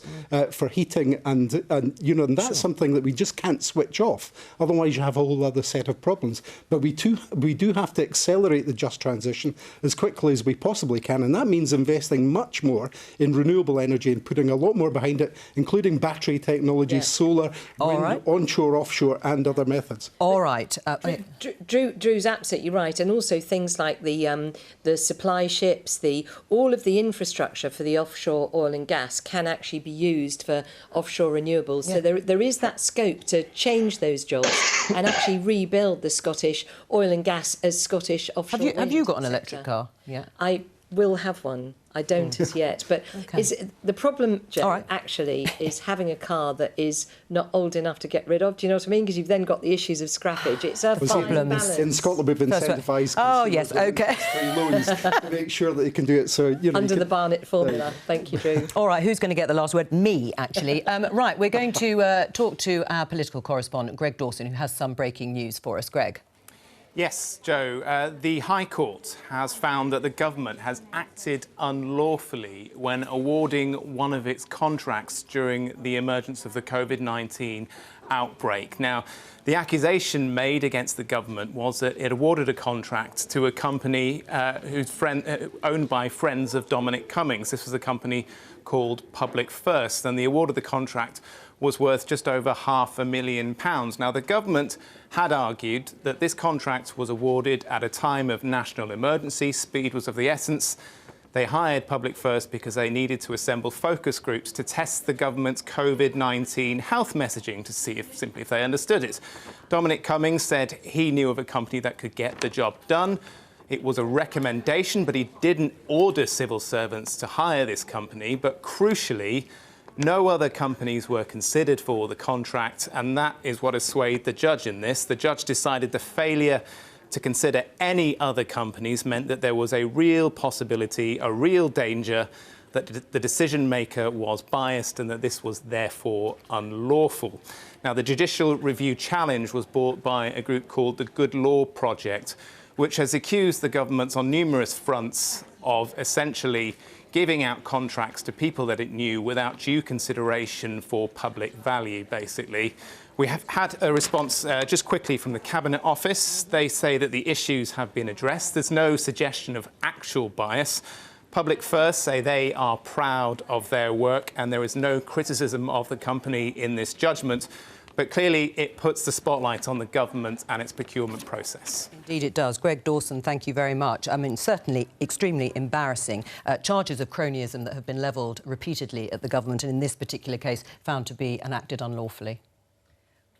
S6: for heating, and that's something that we just can't switch off. Otherwise, you have a whole other set of problems. But we do have to accelerate the just transition as quickly as we possibly can, and that means investing much more in renewable energy and putting a lot more behind it, including battery technology, solar, wind, onshore, offshore, and other methods.
S1: All right.
S5: Drew's absolutely right, and also things like the supply ships, all of the infrastructure for the offshore oil and gas can actually be used for offshore renewables. So there is that scope to change those jobs and actually rebuild the Scottish oil and gas as Scottish offshore.
S1: Have you got an electric car? Yeah.
S5: I will have one. I don't as yet. But the problem, Jo, actually, is having a car that is not old enough to get rid of. Do you know what I mean? Because you've then got the issues of scrappage. It's a fine balance.
S6: In Scotland, we've incentivised loans to make sure that they can do it. So
S5: under the Barnett formula. Thank you, Drew.
S1: All right, who's going to get the last word? Me, actually. Right, we're going to talk to our political correspondent, Greg Dawson, who has some breaking news for us. Greg.
S10: Yes, Jo. The High Court has found that the government has acted unlawfully when awarding one of its contracts during the emergence of the COVID-19 outbreak. Now, the accusation made against the government was that it awarded a contract to a company owned by friends of Dominic Cummings. This was a company called Public First, and the award of the contract was worth just over £500,000. Now, the government had argued that this contract was awarded at a time of national emergency. Speed was of the essence. They hired Public First because they needed to assemble focus groups to test the government's COVID-19 health messaging to see if they understood it. Dominic Cummings said he knew of a company that could get the job done. It was a recommendation, but he didn't order civil servants to hire this company. But crucially, no other companies were considered for the contract, and that is what has swayed the judge in this. The judge decided the failure to consider any other companies meant that there was a real possibility, a real danger that the decision maker was biased and that this was therefore unlawful. Now, the judicial review challenge was brought by a group called the Good Law Project, which has accused the government on numerous fronts of essentially giving out contracts to people that it knew without due consideration for public value, basically. We have had a response just quickly from the Cabinet Office. They say that the issues have been addressed. There's no suggestion of actual bias. Public First say they are proud of their work and there is no criticism of the company in this judgment. But clearly, it puts the spotlight on the government and its procurement process.
S1: Indeed, it does. Greg Dawson, thank you very much. I mean, certainly extremely embarrassing. Charges of cronyism that have been levelled repeatedly at the government, and in this particular case, found to be enacted unlawfully.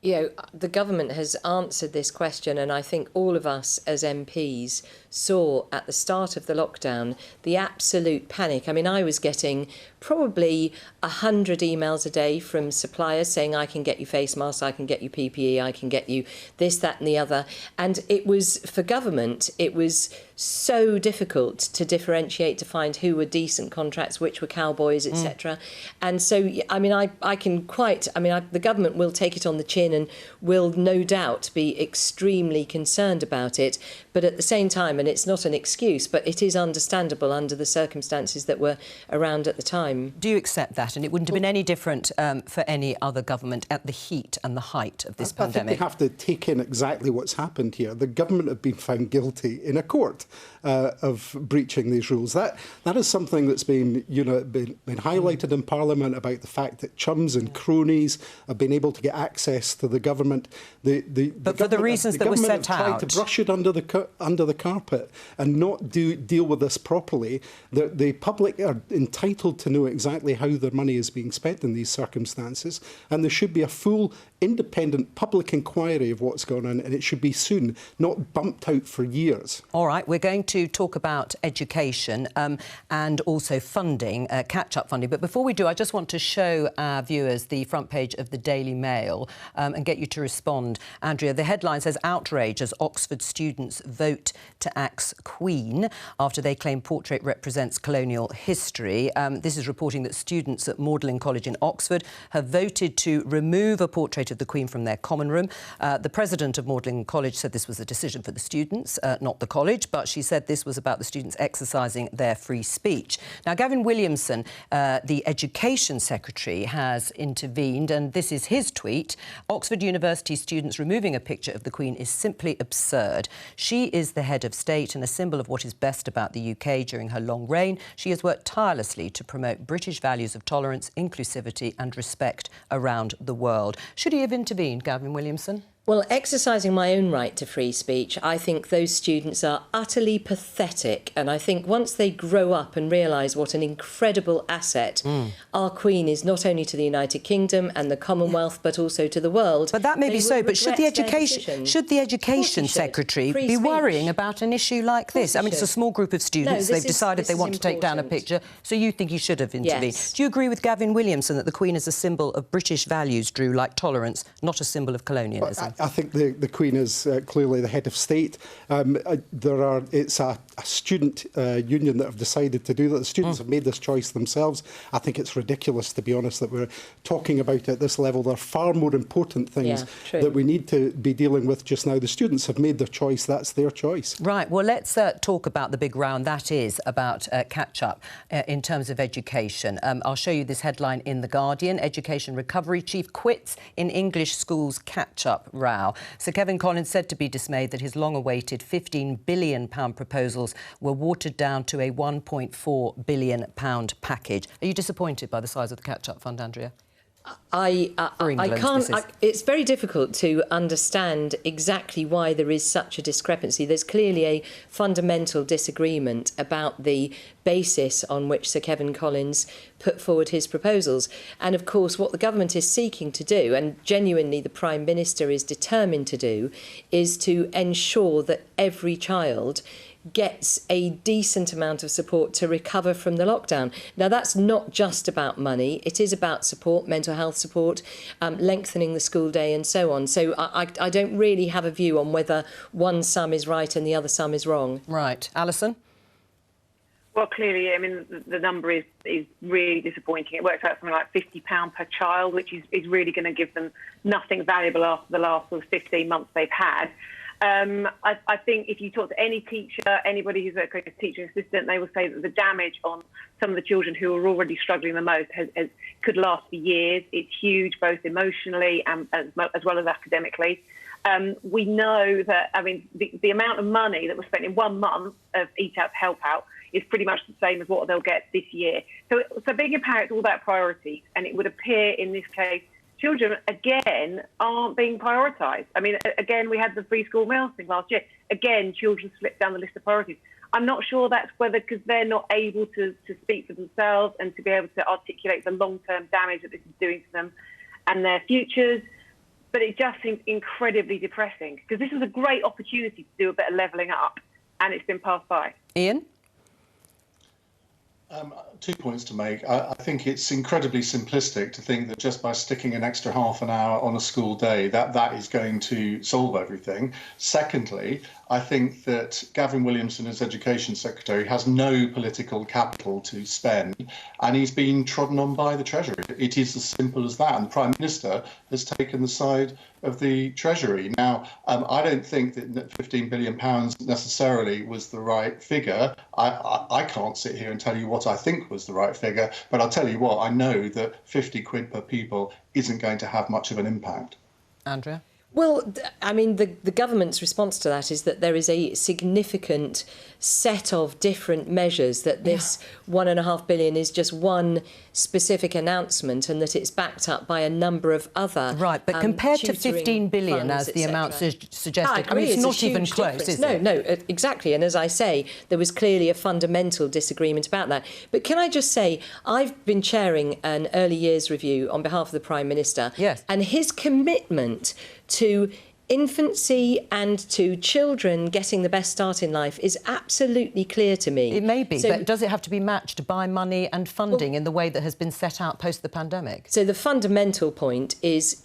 S5: You know, the government has answered this question, and I think all of us as MPs saw at the start of the lockdown the absolute panic. I mean, I was getting probably 100 emails a day from suppliers saying, I can get you face masks, I can get you PPE, I can get you this, that and the other. And it was, for government, it was so difficult to differentiate, to find who were decent contracts, which were cowboys, etc. And so, I mean, I can quite, I mean, the government will take it on the chin and will no doubt be extremely concerned about it. But at the same time, and it's not an excuse, but it is understandable under the circumstances that were around at the time.
S1: Do you accept that? And it wouldn't have been any different for any other government at the heat and the height of this pandemic?
S6: I think we have to take in exactly what's happened here. The government have been found guilty in a court of breaching these rules. That is something that's been highlighted in Parliament about the fact that chums and cronies have been able to get access to the government.
S1: But for the reasons that were set out,
S6: tried to brush it under the carpet and not deal with this properly. The public are entitled to know exactly how their money is being spent in these circumstances, and there should be a full, independent public inquiry of what's going on, and it should be soon, not bumped out for years.
S1: All right, we're going to talk about education and also funding, catch-up funding. But before we do, I just want to show our viewers the front page of the Daily Mail and get you to respond. Andrea, the headline says, outrage as Oxford students vote to axe Queen after they claim portrait represents colonial history. This is reporting that students at Magdalen College in Oxford have voted to remove a portrait of the Queen from their common room. The president of Magdalen College said this was a decision for the students, not the college, but she said this was about the students exercising their free speech. Now, Gavin Williamson, the Education Secretary, has intervened, and this is his tweet. Oxford University students removing a picture of the Queen is simply absurd. She is the head of state and a symbol of what is best about the UK during her long reign. She has worked tirelessly to promote British values of tolerance, inclusivity and respect around the world. Should he have intervened, Gavin Williamson?
S5: Well, exercising my own right to free speech, I think those students are utterly pathetic. And I think once they grow up and realise what an incredible asset our Queen is, not only to the United Kingdom and the Commonwealth, but also to the world.
S1: But that may be so, but should the Education Secretary be worrying about an issue like this? I mean, it's a small group of students. They've decided they want to take down a picture. So you think he should have intervened?
S5: Yes.
S1: Do you agree with Gavin Williamson that the Queen is a symbol of British values, Drew, like tolerance, not a symbol of colonialism?
S6: I think the Queen is clearly the head of state. It's a student union that have decided to do that. The students have made this choice themselves. I think it's ridiculous, to be honest, that we're talking about it at this level. There are far more important things that we need to be dealing with just now. The students have made their choice. That's their choice.
S1: Right. Well, let's talk about the big round. That is about catch-up in terms of education. I'll show you this headline in The Guardian. Education recovery chief quits in English schools catch-up row. So Kevan Collins said to be dismayed that his long-awaited £15 billion proposals were watered down to a £1.4 billion package. Are you disappointed by the size of the catch-up fund, Andrea?
S5: I can't. It's very difficult to understand exactly why there is such a discrepancy. There's clearly a fundamental disagreement about the basis on which Sir Kevan Collins put forward his proposals. And of course, what the government is seeking to do, and genuinely the Prime Minister is determined to do, is to ensure that every child gets a decent amount of support to recover from the lockdown. Now, that's not just about money. It is about support, mental health support, lengthening the school day and so on. So I don't really have a view on whether one sum is right and the other sum is wrong.
S1: Right. Alison?
S8: Well, clearly, I mean, the number is really disappointing. It works out something like £50 per child, which is really going to give them nothing valuable after the last sort of 15 months they've had. I think if you talk to any teacher, anybody who's a teaching assistant, they will say that the damage on some of the children who are already struggling the most could last for years. It's huge, both emotionally and as well as academically. We know that, I mean, the amount of money that was spent in 1 month of Eat Out to Help Out is pretty much the same as what they'll get this year. So being a parent, all about priorities, and it would appear in this case, children, again, aren't being prioritised. I mean, again, we had the free school meals thing last year. Again, children slipped down the list of priorities. I'm not sure that's because they're not able to speak for themselves and to be able to articulate the long-term damage that this is doing to them and their futures. But it just seems incredibly depressing because this was a great opportunity to do a bit of levelling up, and it's been passed by.
S1: Ian?
S7: 2 points to make. I think it's incredibly simplistic to think that just by sticking an extra half an hour on a school day, that is going to solve everything. Secondly, I think that Gavin Williamson, as Education Secretary, has no political capital to spend, and he's been trodden on by the Treasury. It is as simple as that, and the Prime Minister has taken the side of the Treasury. Now, I don't think that £15 billion necessarily was the right figure. I can't sit here and tell you what I think was the right figure, but I'll tell you what, I know that 50 quid per pupil isn't going to have much of an impact.
S1: Andrea?
S5: Well, I mean, the government's response to that is that there is a significant set of different measures, that this £1.5 billion is just one specific announcement and that it's backed up by a number of other
S1: Right, but compared to 15 billion, as the amount suggested, I mean, it's not even close, is it?
S5: No, exactly. And as I say, there was clearly a fundamental disagreement about that. But can I just say, I've been chairing an early years review on behalf of the Prime Minister.
S1: Yes.
S5: And his commitment to infancy and to children getting the best start in life is absolutely clear to me.
S1: It may be, but does it have to be matched by money and funding in the way that has been set out post the pandemic?
S5: So the fundamental point is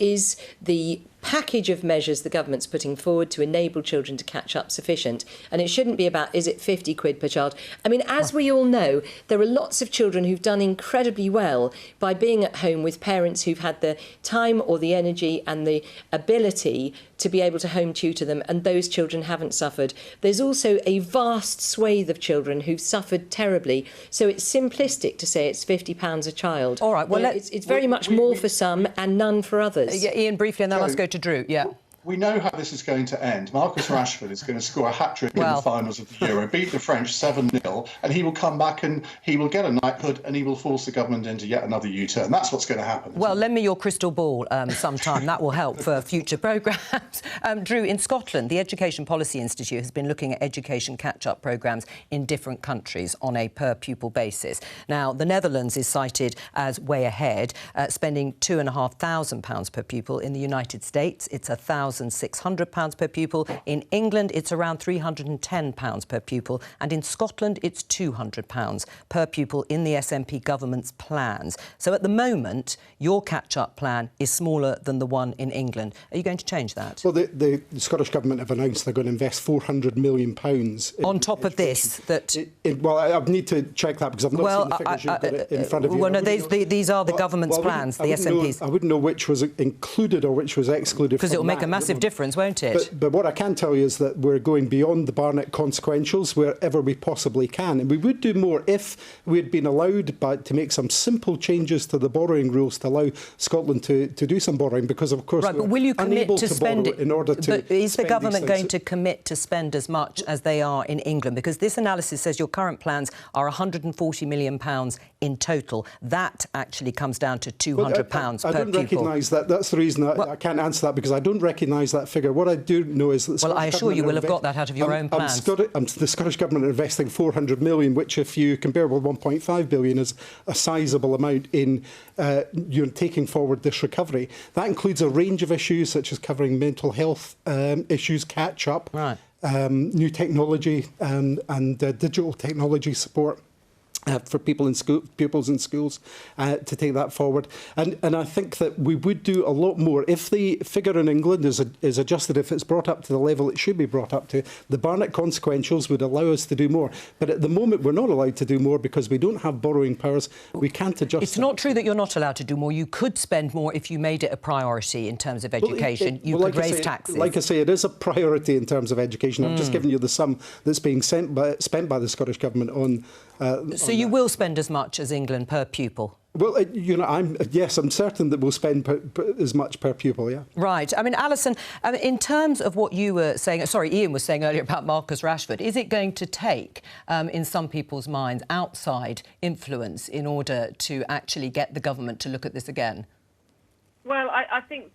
S5: the package of measures the government's putting forward to enable children to catch up sufficient? And it shouldn't be about, is it 50 quid per child? I mean, as we all know, there are lots of children who've done incredibly well by being at home with parents who've had the time or the energy and the ability to be able to home tutor them, and those children haven't suffered. There's also a vast swathe of children who've suffered terribly. So it's simplistic to say it's £50 a child.
S1: All right, well,
S5: it's very much more for some and none for others.
S1: Yeah, Ian, briefly, and then let's go to Drew. Yeah.
S7: We know how this is going to end. Marcus Rashford is going to score a hat-trick in the finals of the Euro, beat the French 7-0, and he will come back and he will get a knighthood and he will force the government into yet another U-turn. That's what's going to happen.
S1: Well, lend me your crystal ball sometime. That will help for future programmes. Drew, in Scotland, the Education Policy Institute has been looking at education catch-up programmes in different countries on a per-pupil basis. Now, the Netherlands is cited as way ahead, spending £2,500 per pupil. In the United States, it's £1,600 per pupil. In England, it's around £310 per pupil. And in Scotland, it's £200 per pupil in the SNP government's plans. So at the moment, your catch-up plan is smaller than the one in England. Are you going to change that?
S6: Well, the Scottish Government have announced they're going to invest £400 million
S1: on top of this.
S6: Well, I need to check that because I've not seen the figures you've got in front of you.
S1: Well, no, these are the government's plans, the SNP's.
S6: I wouldn't know which was included or which was excluded.
S1: Because it will make a massive difference, won't it?
S6: But what I can tell you is that we're going beyond the Barnett consequentials wherever we possibly can. And we would do more if we had been allowed to make some simple changes to the borrowing rules to allow Scotland to do some borrowing, because, of course,
S1: but will you commit to spend it
S6: in order to...
S1: But is the government going to commit to spend as much as they are in England? Because this analysis says your current plans are £140 million in total. That actually comes down to £200 per pupil.
S6: I don't recognise that. That's the reason I can't answer that, because I don't recognise that figure. What I do know is that...
S1: Well, I assure you will have got that out of your own plans.
S6: The Scottish Government are investing £400 million, which, if you compare with £1.5 billion, is a sizable amount in taking forward this recovery. That includes a range of issues, such as covering mental health issues, catch-up, new technology and digital technology support. for pupils in schools to take that forward. And I think that we would do a lot more. If the figure in England is adjusted, if it's brought up to the level it should be brought up to, the Barnett consequentials would allow us to do more. But at the moment, we're not allowed to do more because we don't have borrowing powers. We can't adjust.
S1: It's not true that you're not allowed to do more. You could spend more if you made it a priority in terms of education. You could raise taxes.
S6: Like I say, it is a priority in terms of education. I've just given you the sum that's being spent by the Scottish Government on...
S1: So you will spend as much as England per pupil?
S6: Well, I'm certain that we'll spend as much per pupil, yeah.
S1: Right. I mean, Alison, in terms of what you were saying, Ian was saying earlier about Marcus Rashford, is it going to take, in some people's minds, outside influence in order to actually get the government to look at this again?
S8: Well, I think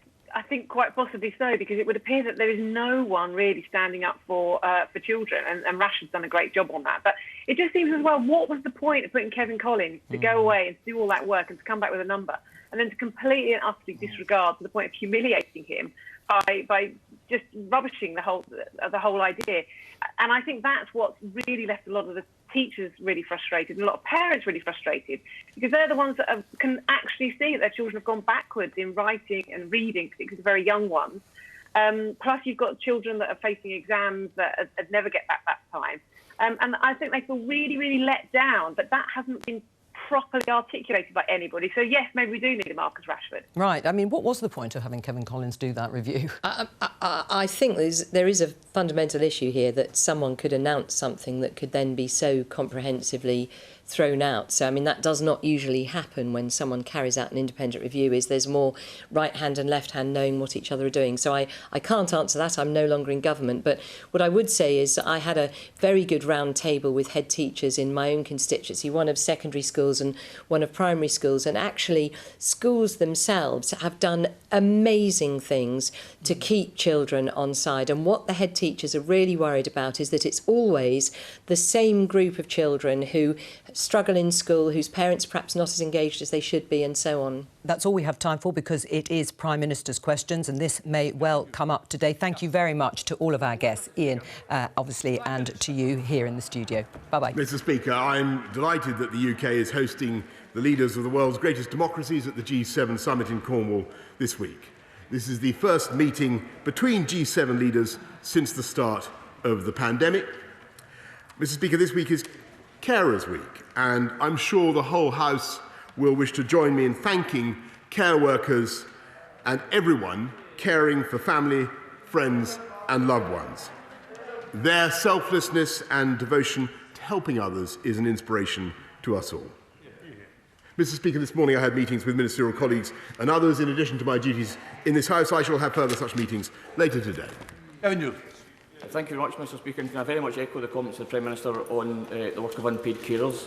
S8: quite possibly so, because it would appear that there is no one really standing up for children, and Rashford's done a great job on that. But it just seems as well, what was the point of putting Kevan Collins to go away and do all that work and to come back with a number, and then to completely and utterly disregard to the point of humiliating him by just rubbishing the whole idea? And I think that's what's really left a lot of the teachers really frustrated and a lot of parents really frustrated, because they're the ones that can actually see that their children have gone backwards in writing and reading, particularly the very young ones. Plus, you've got children that are facing exams that never get back that time. And I think they feel really, really let down, but that hasn't been properly articulated by anybody. So, yes, maybe we do need a Marcus Rashford.
S1: Right. I mean, what was the point of having Kevan Collins do that review?
S5: I think there is a fundamental issue here that someone could announce something that could then be so comprehensively thrown out. So, I mean, that does not usually happen when someone carries out an independent review, is there's more right hand and left hand knowing what each other are doing. So I can't answer that. I'm no longer in government. But what I would say is I had a very good round table with head teachers in my own constituency, one of secondary schools and one of primary schools. And actually, schools themselves have done amazing things to keep children on side. And what the head teachers are really worried about is that it's always the same group of children who struggle in school, whose parents perhaps not as engaged as they should be, and so on.
S1: That's all we have time for, because it is Prime Minister's questions, and this may well come up today. Thank you very much to all of our guests, Ian, obviously, and to you here in the studio. Bye-bye.
S11: Mr. Speaker, I'm delighted that the UK is hosting the leaders of the world's greatest democracies at the G7 summit in Cornwall this week. This is the first meeting between G7 leaders since the start of the pandemic. Mr. Speaker, this week is Carers Week, and I'm sure the whole House will wish to join me in thanking care workers and everyone caring for family, friends and loved ones. Their selflessness and devotion to helping others is an inspiration to us all. Mr. Speaker, this morning I had meetings with ministerial colleagues and others. In addition to my duties in this House, I shall have further such meetings later today.
S12: Thank you very much, Mr. Speaker, and can I very much echo the comments of the Prime Minister on the work of unpaid carers.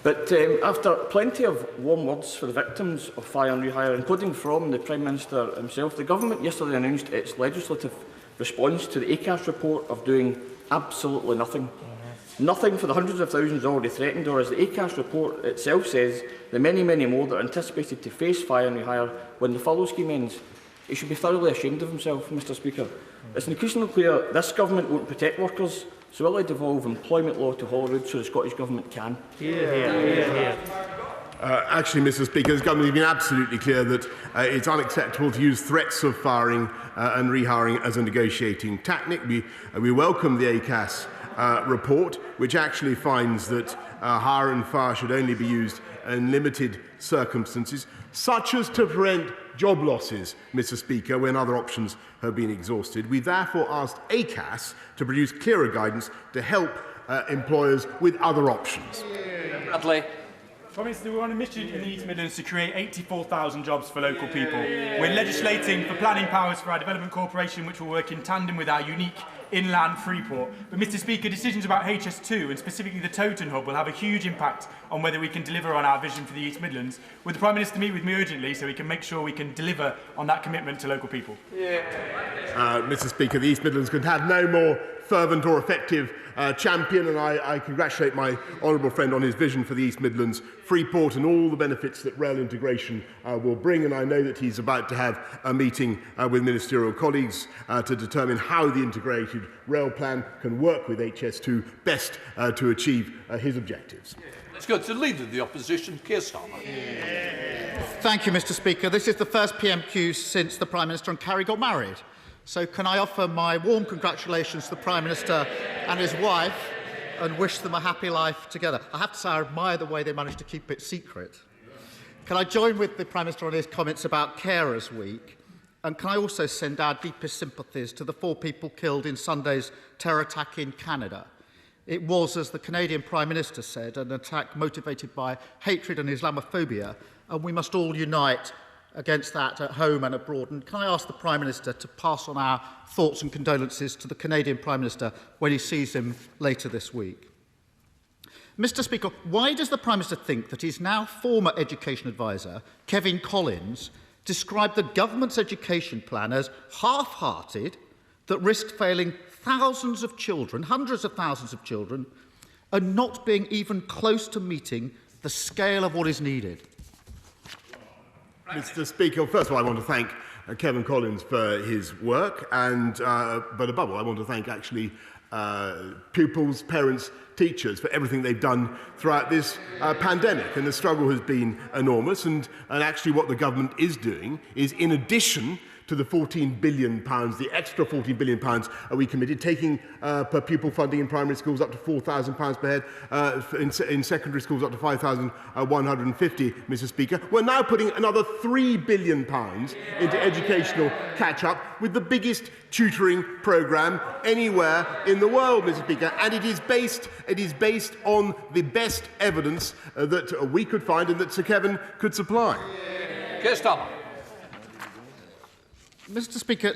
S12: But after plenty of warm words for the victims of fire and rehire, including from the Prime Minister himself, the Government yesterday announced its legislative response to the ACAS report of doing absolutely nothing. Nothing for the hundreds of thousands already threatened, or as the ACAS report itself says, the many, many more that are anticipated to face fire and rehire when the furlough scheme ends. He should be thoroughly ashamed of himself, Mr. Speaker. It's increasingly clear this Government won't protect workers, so will it devolve employment law to Holyrood so the Scottish Government can?
S11: Actually, Mr. Speaker, this Government has been absolutely clear that it's unacceptable to use threats of firing and rehiring as a negotiating tactic. We welcome the ACAS report, which actually finds that hire and fire should only be used in limited circumstances, such as to prevent job losses, Mr. Speaker, when other options have been exhausted. We therefore asked ACAS to produce clearer guidance to help employers with other options.
S12: Bradley.
S13: Prime Minister, we're on a mission in the East Midlands to create 84,000 jobs for local people. We're legislating for planning powers for our Development Corporation, which will work in tandem with our unique inland freeport. But, Mr. Speaker, decisions about HS2 and specifically the Toton Hub will have a huge impact on whether we can deliver on our vision for the East Midlands. Would the Prime Minister meet with me urgently so we can make sure we can deliver on that commitment to local people?
S11: Mr. Speaker, the East Midlands could have no more fervent or effective champion, and I congratulate my honourable friend on his vision for the East Midlands Freeport and all the benefits that rail integration will bring. And I know that he's about to have a meeting with ministerial colleagues to determine how the integrated rail plan can work with HS2 best to achieve his objectives.
S14: Let's go to the Leader of the Opposition, Keir Starmer.
S15: Thank you, Mr Speaker. This is the first PMQ since the Prime Minister and Carrie got married. So can I offer my warm congratulations to the Prime Minister and his wife and wish them a happy life together. I have to say I admire the way they managed to keep it secret. Can I join with the Prime Minister on his comments about Carers Week? And can I also send our deepest sympathies to the 4 people killed in Sunday's terror attack in Canada? It was, as the Canadian Prime Minister said, an attack motivated by hatred and Islamophobia, and we must all unite against that at home and abroad. And can I ask the Prime Minister to pass on our thoughts and condolences to the Canadian Prime Minister when he sees him later this week? Mr Speaker, why does the Prime Minister think that his now former education advisor, Kevan Collins, described the government's education plan as half-hearted, that risked failing thousands of children, hundreds of thousands of children, and not being even close to meeting the scale of what is needed?
S11: Mr Speaker, first of all, I want to thank Kevan Collins for his work, and but above all, I want to thank actually pupils, parents, teachers for everything they've done throughout this pandemic. And the struggle has been enormous, and actually what the government is doing is, in addition to the £14 billion, the extra £14 billion we committed, taking per pupil funding in primary schools up to £4,000 per head, in secondary schools up to £5,150, Mr Speaker. We're now putting another £3 billion into educational catch-up with the biggest tutoring programme anywhere in the world, Mr Speaker, and it is based on the best evidence that we could find and that Sir Kevan could supply.
S14: Keir Starmer.
S15: Mr Speaker,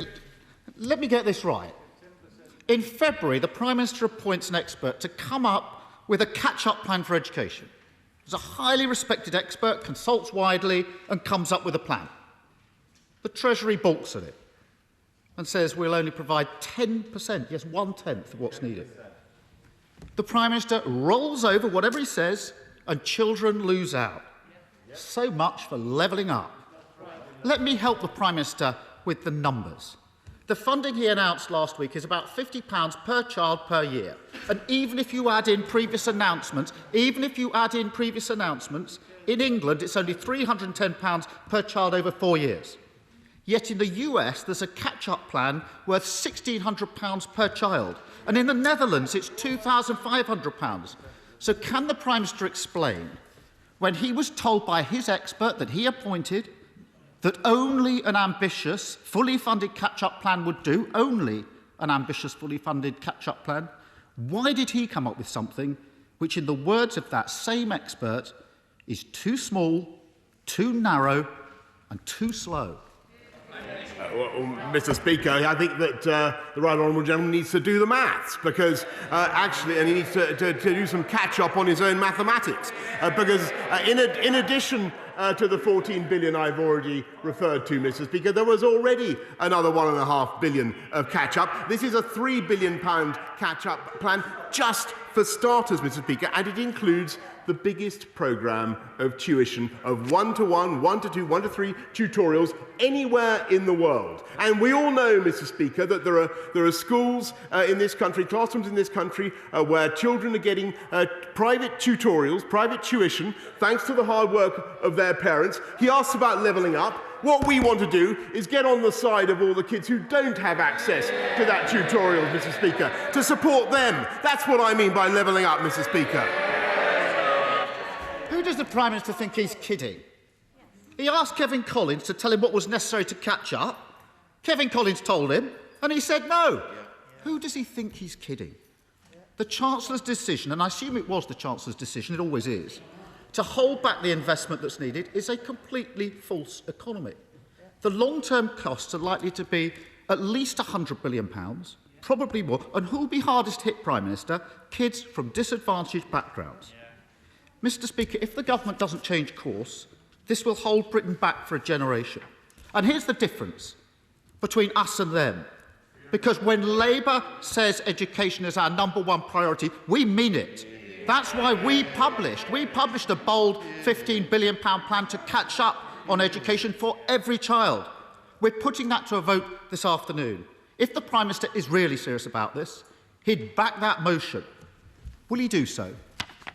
S15: let me get this right. In February, the Prime Minister appoints an expert to come up with a catch-up plan for education. He's a highly respected expert, consults widely and comes up with a plan. The Treasury balks at it and says we'll only provide 10%, yes, 1/10 of what's needed. The Prime Minister rolls over whatever he says and children lose out. So much for levelling up. Let me help the Prime Minister with the numbers. The funding he announced last week is about £50 per child per year. And even if you add in previous announcements, in England it's only £310 per child over 4 years. Yet in the US there's a catch-up plan worth £1,600 per child. And in the Netherlands it's £2,500. So can the Prime Minister explain, when he was told by his expert that he appointed that only an ambitious, fully funded catch-up plan would do, only an ambitious, fully funded catch-up plan, why did he come up with something which, in the words of that same expert, is too small, too narrow and too slow?
S11: Mr Speaker, I think that the Right Honourable Gentleman needs to do the maths, because and he needs to do some catch-up on his own mathematics, because in addition to the £14 billion I've already referred to, Mr Speaker, there was already another £1.5 billion of catch-up. This is a £3 billion catch-up plan just for starters, Mr Speaker, and it includes the biggest programme of tuition of 1-to-1, 1-to-2, 1-to-3 tutorials anywhere in the world. And we all know, Mr Speaker, that there are schools in this country, classrooms in this country, where children are getting private tutorials, private tuition, thanks to the hard work of their parents. He asks about levelling up. What we want to do is get on the side of all the kids who don't have access to that tutorial, Mr Speaker, to support them. That's what I mean by levelling up, Mr Speaker.
S15: Who does the Prime Minister think he's kidding? He asked Kevan Collins to tell him what was necessary to catch up. Kevan Collins told him, and he said no. Who does he think he's kidding? The Chancellor's decision, and I assume it was the Chancellor's decision, it always is, to hold back the investment that's needed is a completely false economy. The long-term costs are likely to be at least £100 billion, probably more, and who will be hardest hit, Prime Minister? Kids from disadvantaged backgrounds. Mr Speaker, if the government doesn't change course, this will hold Britain back for a generation. And here's the difference between us and them. Because when Labour says education is our #1 priority, we mean it. That's why we published a bold £15 billion plan to catch up on education for every child. We're putting that to a vote this afternoon. If the Prime Minister is really serious about this, he'd back that motion. Will he do so?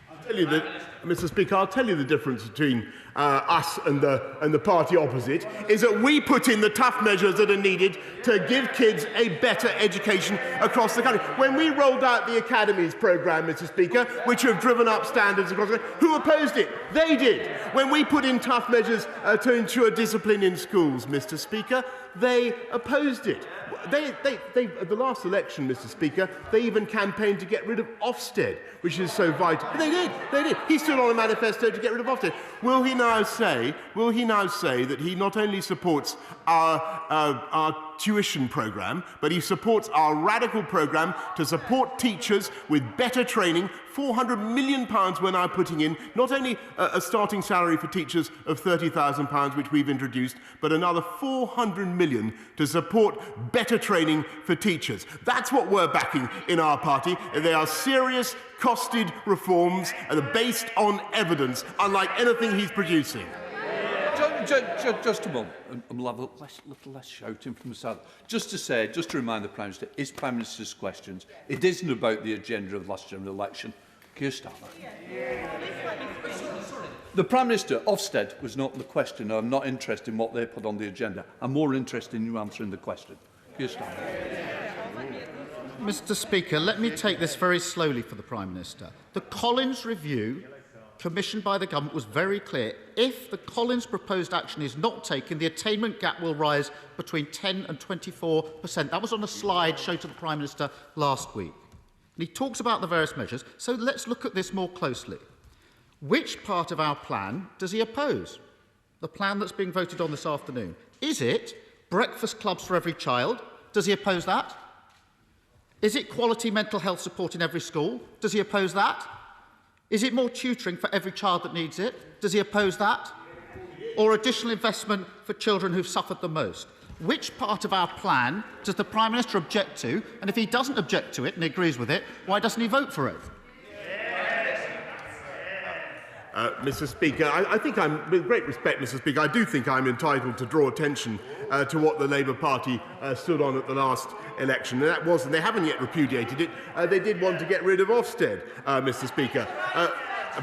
S11: I'll tell you that, Mr. Speaker, I'll tell you the difference between us and the party opposite is that we put in the tough measures that are needed to give kids a better education across the country. When we rolled out the Academies programme, Mr. Speaker, which have driven up standards across the country, who opposed it? They did. When we put in tough measures to ensure discipline in schools, Mr. Speaker, they opposed it. At the last election, Mr. Speaker, they even campaigned to get rid of Ofsted, which is so vital. They did. He stood on a manifesto to get rid of Ofsted. Will he now say that he not only supports our tuition programme, but he supports our radical programme to support teachers with better training? £400 million we're now putting in, not only a starting salary for teachers of £30,000, which we've introduced, but another £400 million to support better training for teachers. That's what we're backing in our party. They are serious, costed reforms and are based on evidence, unlike anything he's producing.
S14: Just a moment, and we'll have a little less shouting from the side. Just to remind the Prime Minister, it's Prime Minister's questions. It isn't about the agenda of the last general election. Keir Starmer. The Prime Minister, Ofsted, was not the question. I'm not interested in what they put on the agenda. I'm more interested in you answering the question. Keir Starmer.
S15: Mr. Speaker, let me take this very slowly for the Prime Minister. The Collins review commissioned by the government was very clear. If the Collins proposed action is not taken, the attainment gap will rise between 10 and 24%. That was on a slide shown to the Prime Minister last week. And he talks about the various measures, so let's look at this more closely. Which part of our plan does he oppose? The plan that's being voted on this afternoon. Is it breakfast clubs for every child? Does he oppose that? Is it quality mental health support in every school? Does he oppose that? Is it more tutoring for every child that needs it? Does he oppose that? Or additional investment for children who've suffered the most? Which part of our plan does the Prime Minister object to? And if he doesn't object to it and he agrees with it, why doesn't he vote for it?
S11: Mr. Speaker, I think with great respect, Mr. Speaker, I do think I'm entitled to draw attention to what the Labour Party stood on at the last election, and that was, and they haven't yet repudiated it, they did want to get rid of Ofsted, Mr. Speaker.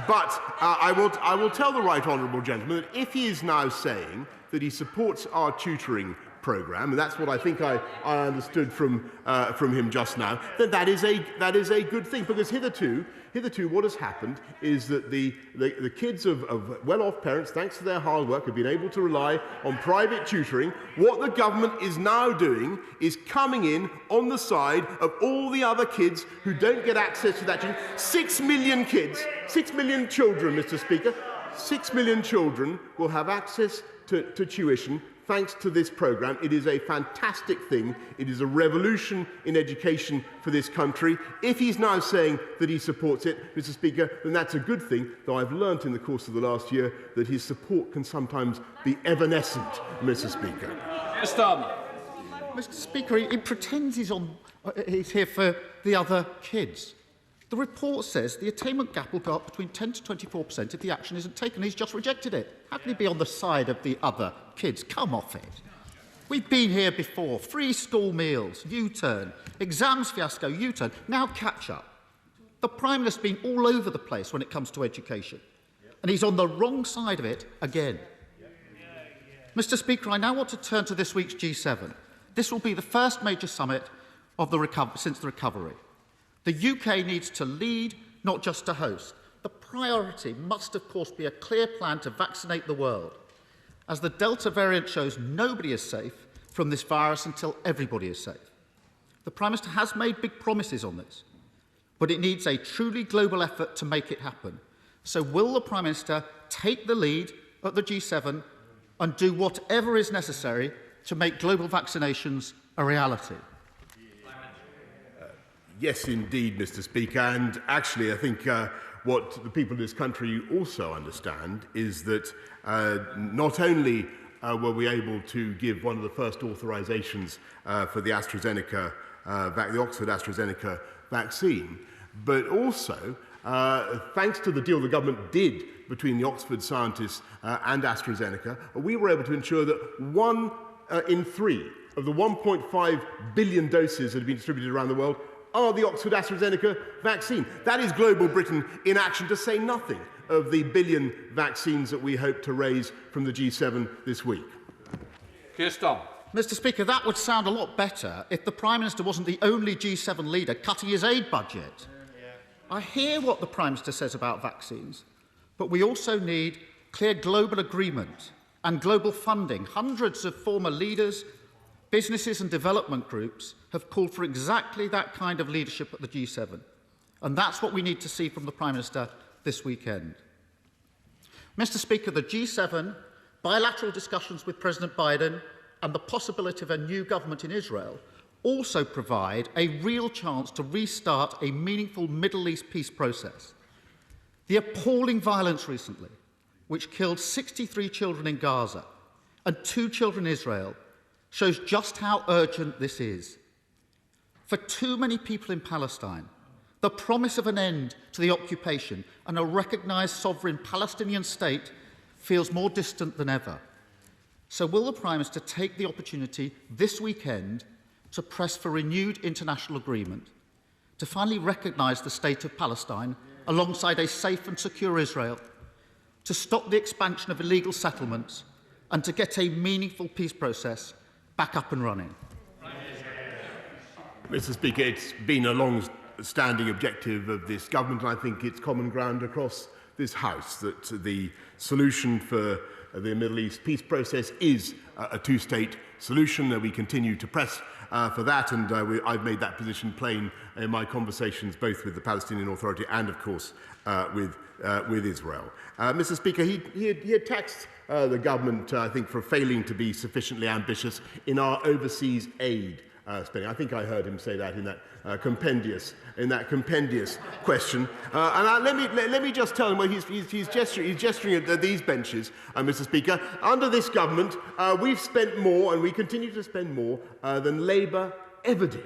S11: But I will tell the right honourable gentleman that if he is now saying that he supports our tutoring programme, and that's what I think I understood from him just now, then that is a good thing, because hitherto what has happened is that the kids of well-off parents, thanks to their hard work, have been able to rely on private tutoring. What the government is now doing is coming in on the side of all the other kids who don't get access to that tuition. 6 million kids, 6 million children, Mr. Speaker, 6 million children will have access to tuition thanks to this programme. It is a fantastic thing. It is a revolution in education for this country. If he's now saying that he supports it, Mr. Speaker, then that's a good thing, though I've learnt in the course of the last year that his support can sometimes be evanescent, Mr. Speaker.
S15: Mr. Speaker, he pretends he's here for the other kids. The report says the attainment gap will go up between 10 to 24% if the action isn't taken. He's just rejected it. How can he be on the side of the other kids? Come off it. We've been here before. Free school meals, U-turn. Exams fiasco, U-turn. Now catch up. The Prime Minister's been all over the place when it comes to education. And he's on the wrong side of it again. Mr. Speaker, I now want to turn to this week's G7. This will be the first major summit of since the recovery. The UK needs to lead, not just to host. The priority must, of course, be a clear plan to vaccinate the world. As the Delta variant shows, nobody is safe from this virus until everybody is safe. The Prime Minister has made big promises on this, but it needs a truly global effort to make it happen. So will the Prime Minister take the lead at the G7 and do whatever is necessary to make global vaccinations a reality?
S11: Yes, indeed, Mr. Speaker. And actually, I think what the people of this country also understand is that not only were we able to give one of the first authorisations for the AstraZeneca the Oxford AstraZeneca vaccine, but also thanks to the deal the government did between the Oxford scientists and AstraZeneca, we were able to ensure that 1 in 3 of the 1.5 billion doses that have been distributed around the world are the Oxford AstraZeneca vaccine. That is global Britain in action, to say nothing of the billion vaccines that we hope to raise from the G7 this week.
S14: Kirsten.
S15: Mr. Speaker, that would sound a lot better if the Prime Minister wasn't the only G7 leader cutting his aid budget. I hear what the Prime Minister says about vaccines, but we also need clear global agreement and global funding. Hundreds of former leaders, businesses and development groups have called for exactly that kind of leadership at the G7. And that's what we need to see from the Prime Minister this weekend. Mr. Speaker, the G7, bilateral discussions with President Biden and the possibility of a new government in Israel also provide a real chance to restart a meaningful Middle East peace process. The appalling violence recently, which killed 63 children in Gaza and 2 children in Israel, shows just how urgent this is. For too many people in Palestine, the promise of an end to the occupation and a recognised sovereign Palestinian state feels more distant than ever. So will the Prime Minister take the opportunity this weekend to press for renewed international agreement, to finally recognise the state of Palestine alongside a safe and secure Israel, to stop the expansion of illegal settlements and to get a meaningful peace process back up and running?
S11: Mr. Speaker, it's been a long-standing objective of this government, and I think it's common ground across this House that the solution for the Middle East peace process is a two-state solution. We continue to press for that, and I've made that position plain in my conversations both with the Palestinian Authority and, of course, with Israel. Mr. Speaker, he attacked the government, I think, for failing to be sufficiently ambitious in our overseas aid spending. I think I heard him say that in that compendious question. And let me just tell him, well, he's gesturing at these benches, Mr. Speaker. Under this government, we've spent more, and we continue to spend more than Labour ever did.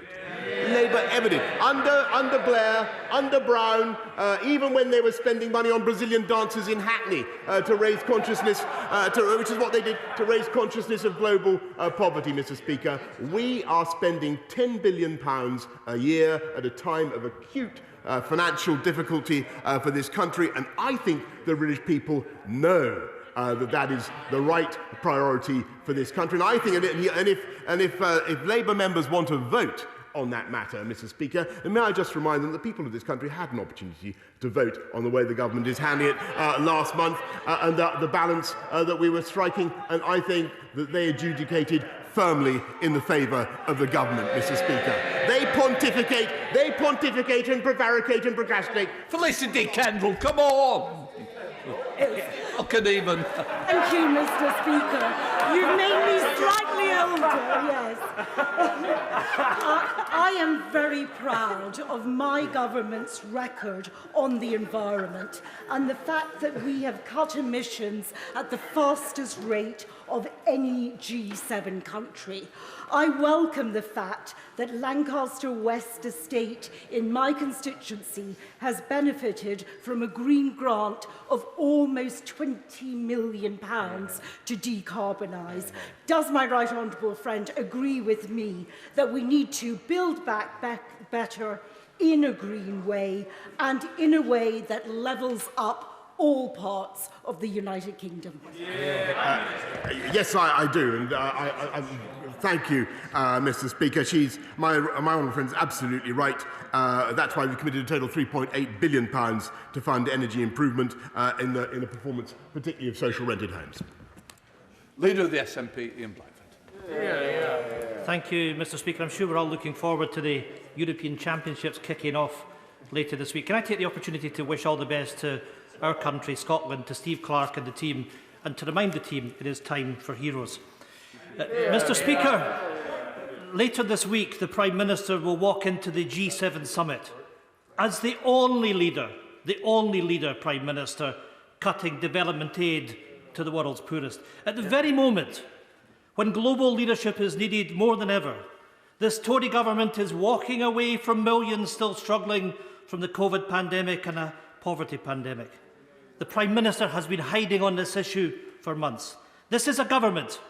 S11: Labour ever did. Under Blair, under Brown, even when they were spending money on Brazilian dancers in Hackney to raise consciousness, which is what they did, to raise consciousness of global poverty, Mr. Speaker. We are spending £10 billion a year at a time of acute financial difficulty for this country, and I think the British people know that is the right priority for this country. And I think, if Labour members want to vote on that matter, Mr. Speaker, and may I just remind them that the people of this country had an opportunity to vote on the way the government is handling it last month and the balance that we were striking, and I think that they adjudicated firmly in the favour of the government, Mr. Speaker. They pontificate and prevaricate and procrastinate.
S14: Felicity Kendall, come on! Look at even.
S16: Thank you, Mr. Speaker. You've made me slightly older, yes. I am very proud of my government's record on the environment and the fact that we have cut emissions at the fastest rate of any G7 country. I welcome the fact that Lancaster West Estate in my constituency has benefited from a green grant of almost £20 million to decarbonise. Does my right honourable friend agree with me that we need to build back better in a green way and in a way that levels up all parts of the United Kingdom?
S11: Yes, I do, and I thank you, Mr. Speaker. My honourable friend's absolutely right. That's why we committed a total £3.8 billion to fund energy improvement in the performance, particularly of social rented homes.
S14: Leader of the SNP, Ian Blackford.
S17: Thank you, Mr. Speaker. I'm sure we're all looking forward to the European Championships kicking off later this week. Can I take the opportunity to wish all the best to our country, Scotland, to Steve Clark and the team, and to remind the team it is time for heroes. Mr. Speaker, later this week the Prime Minister will walk into the G7 summit as the only leader, Prime Minister, cutting development aid to the world's poorest. At the very moment when global leadership is needed more than ever, This Tory government is walking away from millions still struggling from the COVID pandemic and a poverty pandemic. The Prime Minister has been hiding on this issue for months. This is a government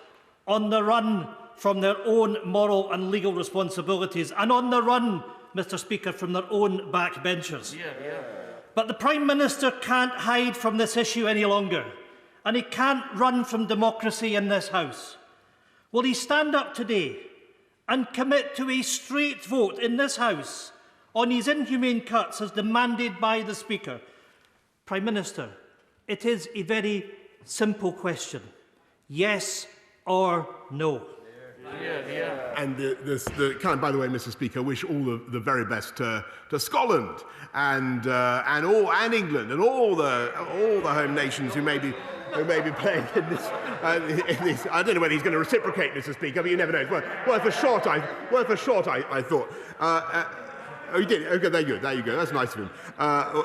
S17: on the run from their own moral and legal responsibilities and on the run, Mr Speaker, from their own backbenchers. But the Prime Minister can't hide from this issue any longer, and he can't run from democracy in this House. Will he stand up today and commit to a straight vote in this House on his inhumane cuts as demanded by the Speaker? Prime Minister, it is a very simple question. Yes or no?
S11: And by the way, Mr. Speaker, wish all the very best to Scotland and England and all the home nations who may be playing in this. I don't know whether he's going to reciprocate, Mr. Speaker, but you never know. It's worth a shot. I thought. Oh, he did. Okay, there you go. That's nice of him.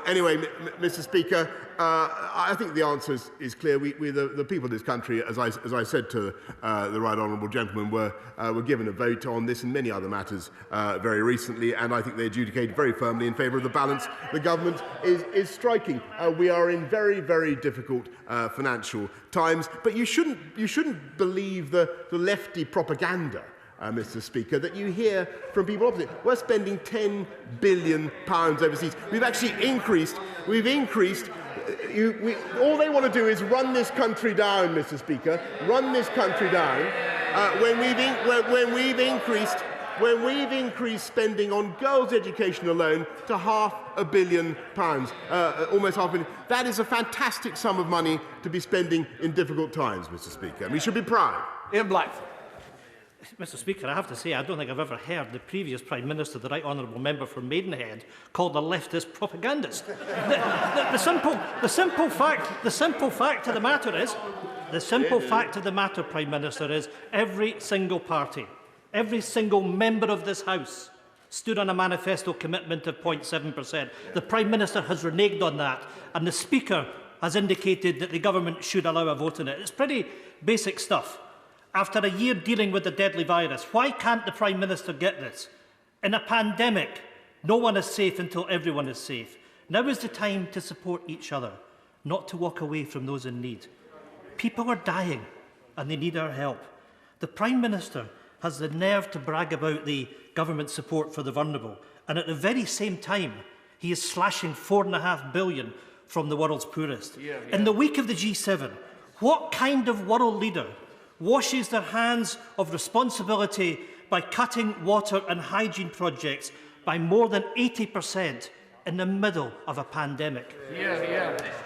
S11: Anyway, Mr. Speaker, I think the answer is clear. The people of this country, as I said to the right honourable gentleman, were given a vote on this and many other matters very recently, and I think they adjudicated very firmly in favour of the balance the government is striking. We are in very, very difficult financial times, but you shouldn't believe the lefty propaganda, Mr. Speaker, that you hear from people opposite. We're spending £10 billion overseas. We've actually increased. All they want to do is run this country down, Mr. Speaker. Run this country down. When we've increased spending on girls' education alone to £500 million, almost £500 million. That is a fantastic sum of money to be spending in difficult times, Mr. Speaker. And we should be proud.
S10: Ian Blackford.
S17: Mr Speaker, I have to say I don't think I've ever heard the previous Prime Minister, the right honourable member for Maidenhead, called a leftist propagandist. The simple fact of the matter, Prime Minister, is every single party, every single member of this House stood on a manifesto commitment of 0.7%. The Prime Minister has reneged on that, and the Speaker has indicated that the government should allow a vote on it. It's pretty basic stuff. After a year dealing with the deadly virus, why can't the Prime Minister get this? In a pandemic, no one is safe until everyone is safe. Now is the time to support each other, not to walk away from those in need. People are dying and they need our help. The Prime Minister has the nerve to brag about the government support for the vulnerable, and at the very same time, he is slashing £4.5 billion from the world's poorest. In the week of the G7, what kind of world leader washes their hands of responsibility by cutting water and hygiene projects by more than 80% in the middle of a pandemic?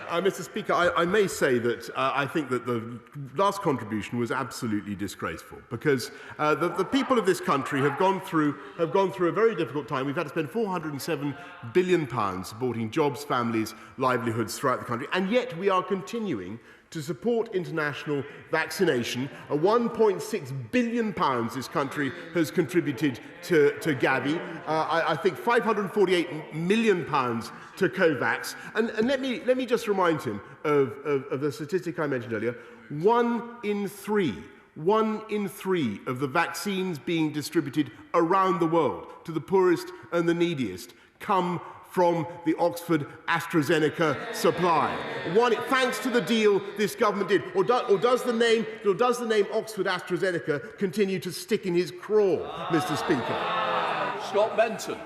S11: Mr. Speaker, I may say that I think that the last contribution was absolutely disgraceful, because the people of this country have gone through a very difficult time. We've had to spend £407 billion supporting jobs, families, livelihoods throughout the country, and yet we are continuing to support international vaccination. £1.6 billion this country has contributed to Gavi. I think £548 million to COVAX. And let me just remind him of the statistic I mentioned earlier. 1 in 3 of the vaccines being distributed around the world to the poorest and the neediest come from the Oxford AstraZeneca supply. Thanks to the deal this government did. Or does the name Oxford AstraZeneca continue to stick in his craw, Mr. Speaker?
S14: Scott Benton.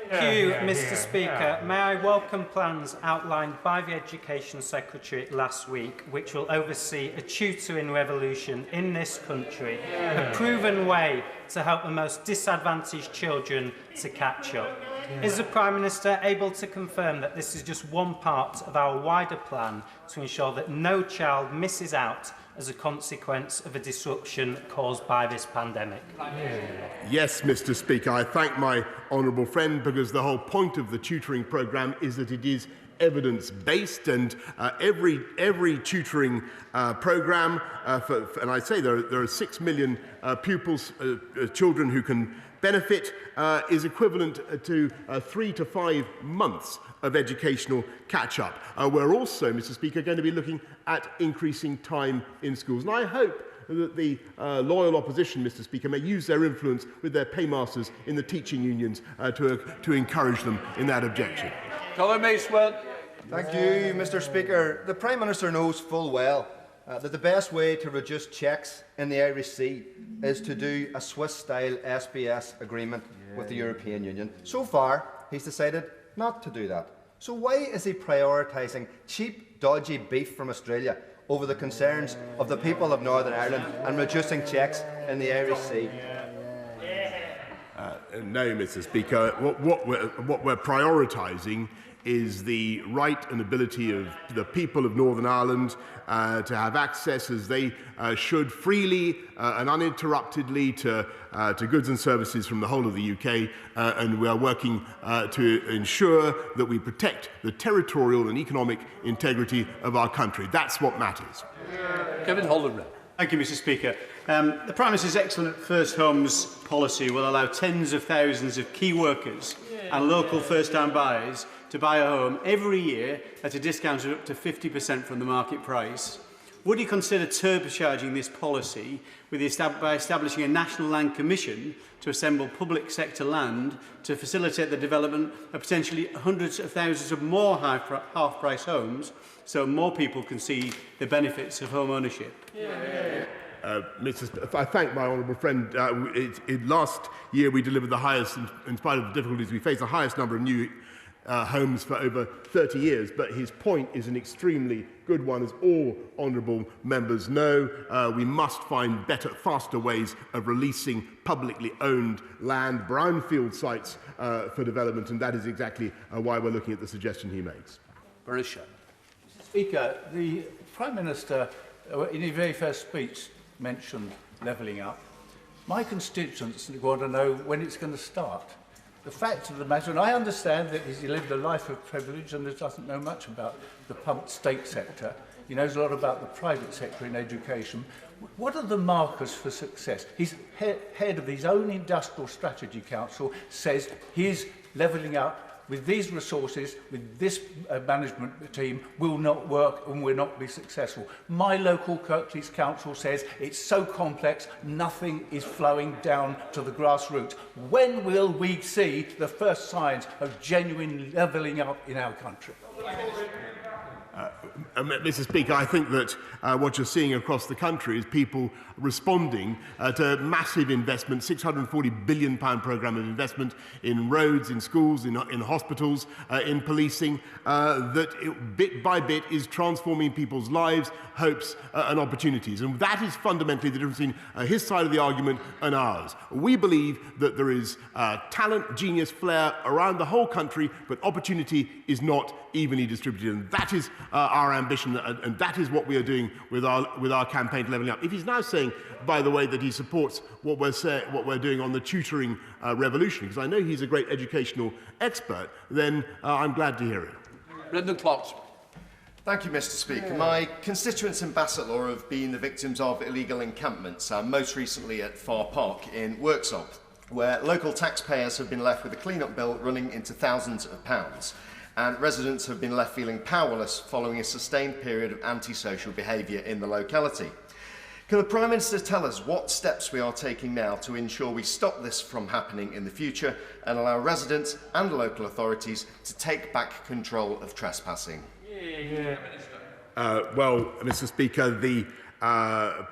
S18: Thank you, Mr. Speaker. May I welcome plans outlined by the Education Secretary last week, which will oversee a tutoring revolution in this country, a proven way to help the most disadvantaged children to catch up. Is the Prime Minister able to confirm that this is just one part of our wider plan to ensure that no child misses out as a consequence of a disruption caused by this pandemic?
S11: Yes, Mr. Speaker. I thank my honourable friend, because the whole point of the tutoring programme is that it is evidence-based, and every tutoring programme, and I say there are 6 million pupils, children who can benefit, is equivalent to 3 to 5 months of educational catch-up. We're also, Mr. Speaker, going to be looking at increasing time in schools. And I hope that the loyal opposition, Mr. Speaker, may use their influence with their paymasters in the teaching unions to encourage them in that objection.
S19: Thank you, Mr. Speaker. The Prime Minister knows full well that the best way to reduce checks in the Irish Sea is to do a Swiss-style SBS agreement with the European Union. So far, he's decided not to do that. So why is he prioritising cheap, dodgy beef from Australia over the concerns of the people of Northern Ireland and reducing checks in the Irish Sea?
S11: No, Mr. Speaker. What we're prioritising is the right and ability of the people of Northern Ireland to have access, as they should, freely and uninterruptedly to goods and services from the whole of the UK, and we are working to ensure that we protect the territorial and economic integrity of our country. That's what matters.
S14: Kevan Collins.
S20: Thank you, Mr. Speaker. The Prime Minister's excellent First Homes policy will allow tens of thousands of key workers and local first-time buyers to buy a home every year at a discount of up to 50% from the market price. Would you consider turbocharging this policy by establishing a National Land Commission to assemble public sector land to facilitate the development of potentially hundreds of thousands of more half-price homes, so more people can see the benefits of home ownership?
S11: I thank my honourable friend. Last year we delivered the highest, in spite of the difficulties we face, the highest number of new homes for over 30 years, but his point is an extremely good one, as all honourable members know. We must find better, faster ways of releasing publicly owned land, brownfield sites for development, and that is exactly why we're looking at the suggestion he makes.
S14: Barisha.
S21: Mr. Speaker, the Prime Minister, in his very first speech, mentioned levelling up. My constituents want to know when it's going to start. The fact of the matter, and I understand that he's lived a life of privilege and doesn't know much about the pumped state sector. He knows a lot about the private sector in education. What are the markers for success? He's head of his own Industrial Strategy Council, says he's levelling up. With these resources, with this management team, will not work and will not be successful. My local Kirklees Council says it's so complex, nothing is flowing down to the grassroots. When will we see the first signs of genuine levelling up in our country?
S11: Mr. Speaker, I think that what you're seeing across the country is people responding to massive investment, £640 billion programme of investment in roads, in schools, in hospitals, in policing, bit by bit is transforming people's lives, hopes and opportunities. And that is fundamentally the difference between his side of the argument and ours. We believe that there is talent, genius, flair around the whole country, but opportunity is not evenly distributed. And that is our ambition, and that is what we are doing with our campaign to levelling up. If he's now saying, by the way, that he supports what we're doing on the tutoring revolution, because I know he's a great educational expert, then I'm glad to hear it.
S14: Brendan Clark.
S22: Thank you, Mr. Speaker. My constituents in Bassetlaw have been the victims of illegal encampments, most recently at Far Park in Worksop, where local taxpayers have been left with a clean-up bill running into thousands of pounds, and residents have been left feeling powerless following a sustained period of antisocial behaviour in the locality. Can the Prime Minister tell us what steps we are taking now to ensure we stop this from happening in the future and allow residents and local authorities to take back control of trespassing?
S11: Well, Mr. Speaker, the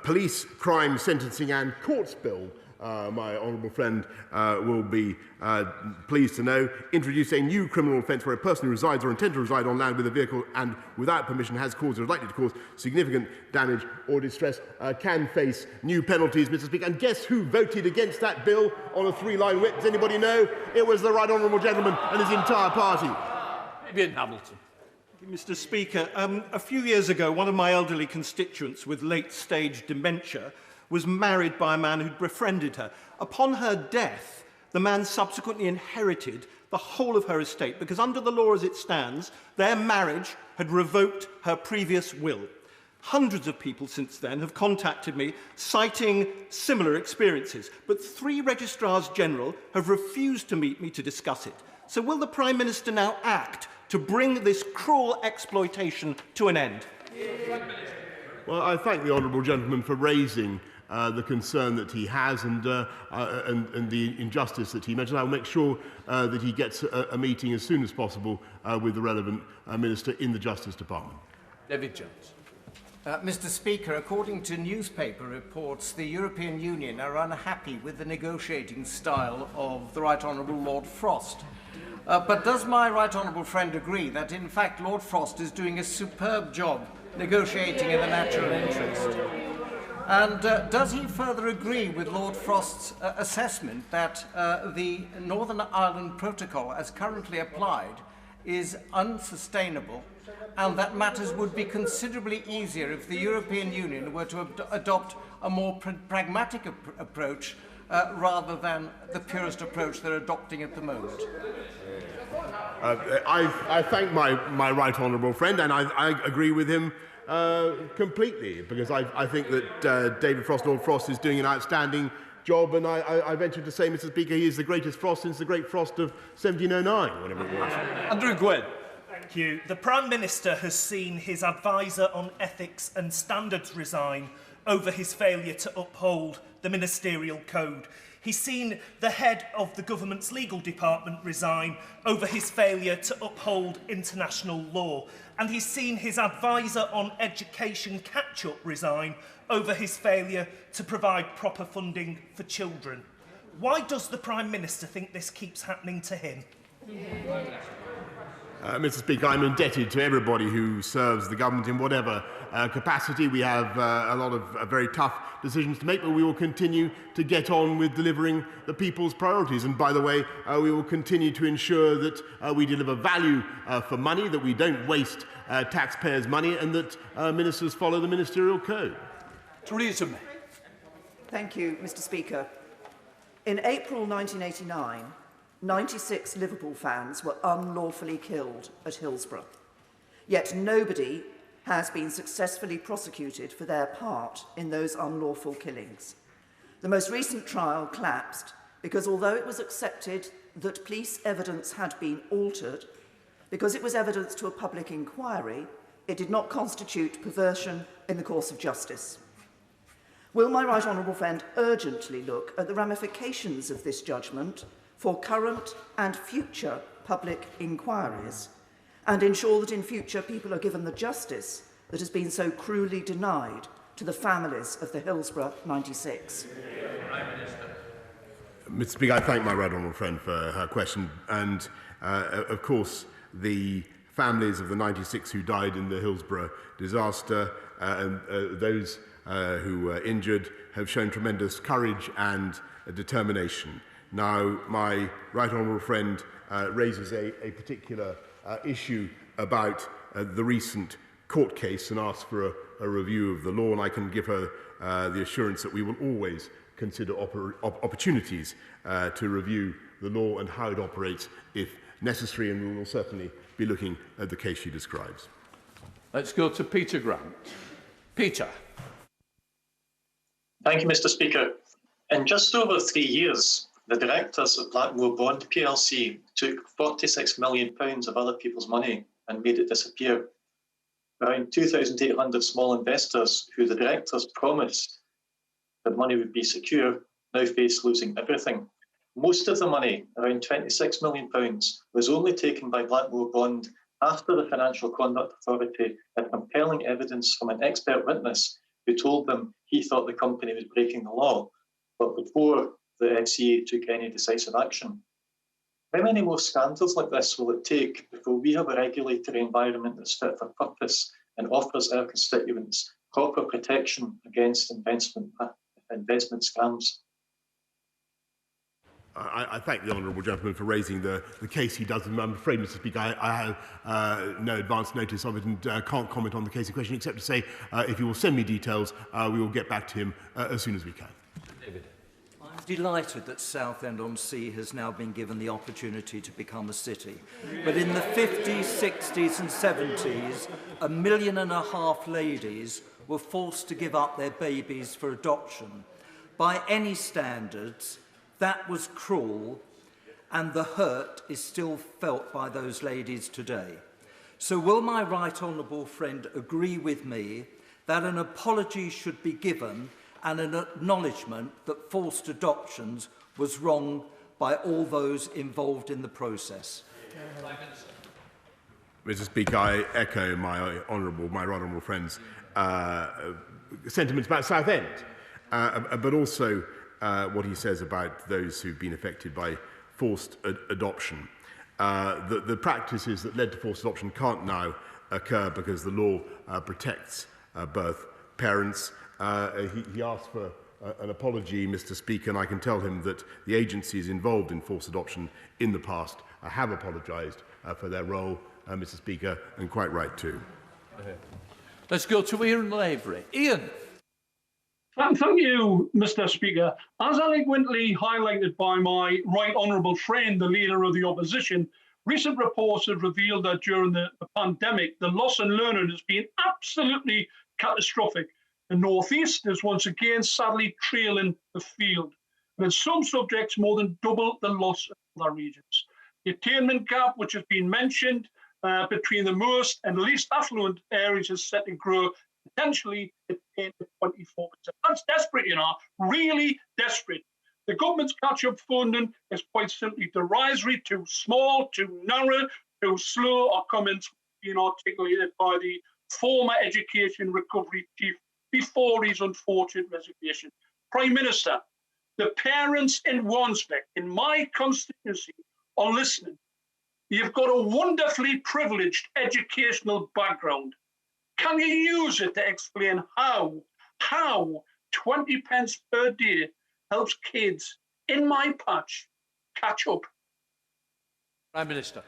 S11: Police, Crime, Sentencing and Courts Bill, my honourable friend will be pleased to know, introduce a new criminal offence where a person who resides or intends to reside on land with a vehicle and without permission has caused or is likely to cause significant damage or distress can face new penalties, Mr. Speaker. And guess who voted against that bill on a three-line whip? Does anybody know? It was the right honourable gentleman and his entire party.
S14: Ian Hamilton.
S23: Mr. Speaker, a few years ago, one of my elderly constituents with late-stage dementia was married by a man who'd befriended her. Upon her death, the man subsequently inherited the whole of her estate because under the law as it stands, their marriage had revoked her previous will. Hundreds of people since then have contacted me citing similar experiences, but 3 registrars general have refused to meet me to discuss it. So will the Prime Minister now act to bring this cruel exploitation to an end?
S11: Well, I thank the honourable gentleman for raising the concern that he has and the injustice that he mentioned. I will make sure that he gets a meeting as soon as possible with the relevant Minister in the Justice Department.
S14: David Jones.
S2: Mr. Speaker, according to newspaper reports, the European Union are unhappy with the negotiating style of the Right Honourable Lord Frost. But does my right honourable friend agree that, in fact, Lord Frost is doing a superb job negotiating in the national interest? And does he further agree with Lord Frost's assessment that the Northern Ireland Protocol, as currently applied, is unsustainable, and that matters would be considerably easier if the European Union were to adopt a more pragmatic approach rather than the purist approach they're adopting at the moment?
S11: I thank my right honourable friend, and I agree with him completely, because I think that David Frost, Lord Frost, is doing an outstanding job, and I venture to say, Mr. Speaker, he is the greatest Frost since the Great Frost of 1709, whatever it was.
S14: Andrew Gwynn.
S3: Thank you. The Prime Minister has seen his advisor on ethics and standards resign over his failure to uphold the ministerial code. He's seen the head of the government's legal department resign over his failure to uphold international law. And he's seen his advisor on education catch-up resign over his failure to provide proper funding for children. Why does the Prime Minister think this keeps happening to him?
S11: Mr. Speaker, I'm indebted to everybody who serves the government in whatever capacity. We have a lot of very tough decisions to make, but we will continue to get on with delivering the people's priorities. And by the way, we will continue to ensure that we deliver value for money, that we don't waste taxpayers' money, and that ministers follow the ministerial code.
S14: Theresa May.
S4: Thank you, Mr. Speaker. In April 1989, 96 Liverpool fans were unlawfully killed at Hillsborough. Yet nobody has been successfully prosecuted for their part in those unlawful killings. The most recent trial collapsed because although it was accepted that police evidence had been altered, because it was evidence to a public inquiry, it did not constitute perversion in the course of justice. Will my right honourable friend urgently look at the ramifications of this judgment for current and future public inquiries, and ensure that in future people are given the justice that has been so cruelly denied to the families of the Hillsborough 96?
S11: Mr. Speaker, I thank my right honourable friend for her question, and of course the families of the 96 who died in the Hillsborough disaster and those who were injured have shown tremendous courage and determination. Now, my right honourable friend raises a particular issue about the recent court case and asks for a review of the law, and I can give her the assurance that we will always consider opportunities to review the law and how it operates if necessary, and we will certainly be looking at the case she describes.
S14: Let's go to Peter Grant. Peter.
S24: Thank you, Mr. Speaker. In just over 3 years, the directors of Blackmore Bond plc took £46 million of other people's money and made it disappear. Around 2,800 small investors who the directors promised that money would be secure now face losing everything. Most of the money, around £26 million, was only taken by Blackmore Bond after the Financial Conduct Authority had compelling evidence from an expert witness who told them he thought the company was breaking the law, but before the FCA took any decisive action. How many more scandals like this will it take before we have a regulatory environment that's fit for purpose and offers our constituents proper protection against investment scams?
S11: I thank the honourable gentleman for raising the case he does. I'm afraid, Mr. Speaker, I have no advance notice of it and can't comment on the case in question, except to say if you will send me details, we will get back to him as soon as we can.
S14: David.
S25: I'm delighted that Southend-on-Sea has now been given the opportunity to become a city. But in the 50s, 60s and 70s, 1.5 million ladies were forced to give up their babies for adoption. By any standards, that was cruel, and the hurt is still felt by those ladies today. So will my right honourable friend agree with me that an apology should be given and an acknowledgement that forced adoptions was wrong by all those involved in the process.
S11: Mr. Speaker, I echo my right honourable friend's sentiments about Southend, but also what he says about those who've been affected by forced adoption. The practices that led to forced adoption can't now occur because the law protects both parents. He asked for an apology, Mr. Speaker, and I can tell him that the agencies involved in forced adoption in the past have apologised for their role, Mr. Speaker, and quite right too.
S14: Let's go to Ian Lavery. Ian.
S5: Thank you, Mr. Speaker. As eloquently highlighted by my right honourable friend, the Leader of the Opposition, recent reports have revealed that during the pandemic, the loss in learning has been absolutely catastrophic. The North East is once again sadly trailing the field, and in some subjects more than double the loss in other regions. The attainment gap, which has been mentioned, between the most and least affluent areas is set to grow potentially at 10 to 24%. That's desperate, you know, really desperate. The government's catch-up funding is quite simply derisory, too small, too narrow, too slow, are comments being articulated by the former Education Recovery Chief before his unfortunate resignation. Prime Minister, the parents in Wansbeck, in my constituency, are listening. You've got a wonderfully privileged educational background. Can you use it to explain how 20 pence per day helps kids in my patch catch up?
S14: Prime Minister.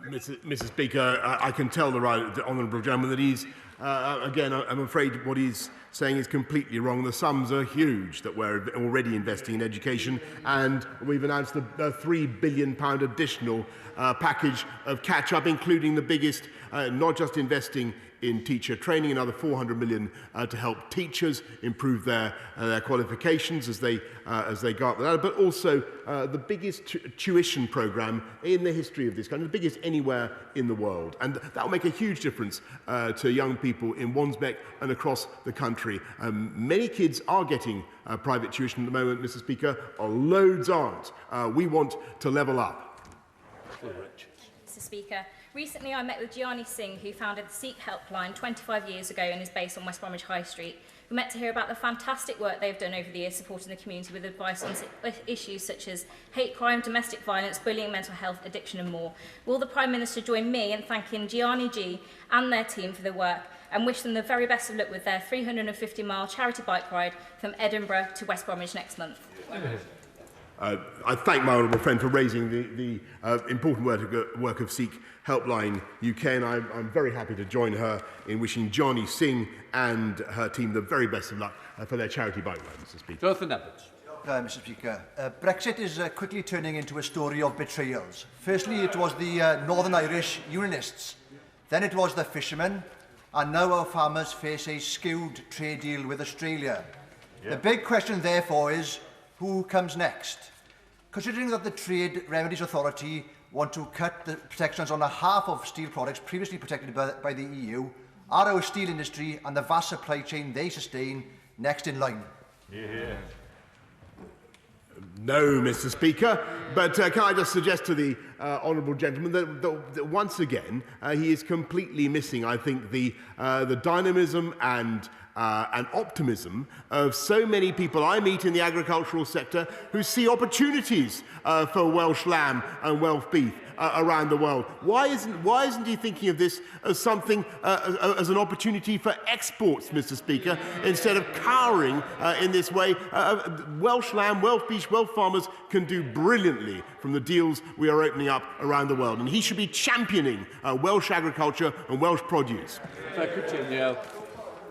S11: Mr. Speaker, I can tell the honourable gentleman that he's, again, I'm afraid what he's saying is completely wrong. The sums are huge that we're already investing in education, and we've announced the £3 billion additional package of catch-up, including the biggest, not just investing in teacher training, another 400 million to help teachers improve their qualifications as they go up the ladder, but also the biggest tuition programme in the history of this country, the biggest anywhere in the world. And that will make a huge difference to young people in Wansbeck and across the country. Many kids are getting private tuition at the moment, Mr. Speaker. Loads aren't. We want to level up.
S6: Mr. Speaker, recently I met with Gianni Singh, who founded the Sikh Helpline 25 years ago and is based on West Bromwich High Street. We met to hear about the fantastic work they've done over the years supporting the community with advice on issues such as hate crime, domestic violence, bullying, mental health, addiction and more. Will the Prime Minister join me in thanking Gianni G and their team for their work and wish them the very best of luck with their 350-mile charity bike ride from Edinburgh to West Bromwich next month?
S11: I thank my honourable friend for raising the important work of Sikh Helpline UK, and I'm very happy to join her in wishing Johnny Singh and her team the very best of luck for their charity bike ride, Mr. Speaker.
S14: Jonathan Edwards.
S7: Mr. Speaker, Brexit is quickly turning into a story of betrayals. Firstly, it was the Northern Irish Unionists, then it was the fishermen, and now our farmers face a skewed trade deal with Australia. The big question, therefore, is who comes next? Considering that the Trade Remedies Authority want to cut the protections on a half of steel products previously protected by the EU, are our steel industry and the vast supply chain they sustain next in line?
S11: Yeah. No, Mr. Speaker, but can I just suggest to the honourable gentleman that once again he is completely missing, I think, the dynamism and optimism of so many people I meet in the agricultural sector who see opportunities for Welsh lamb and Welsh beef around the world. Why isn't he thinking of this as something as an opportunity for exports, Mr. Speaker, instead of cowering in this way? Welsh lamb, Welsh beef, Welsh farmers can do brilliantly from the deals we are opening up around the world, and he should be championing Welsh agriculture and Welsh produce.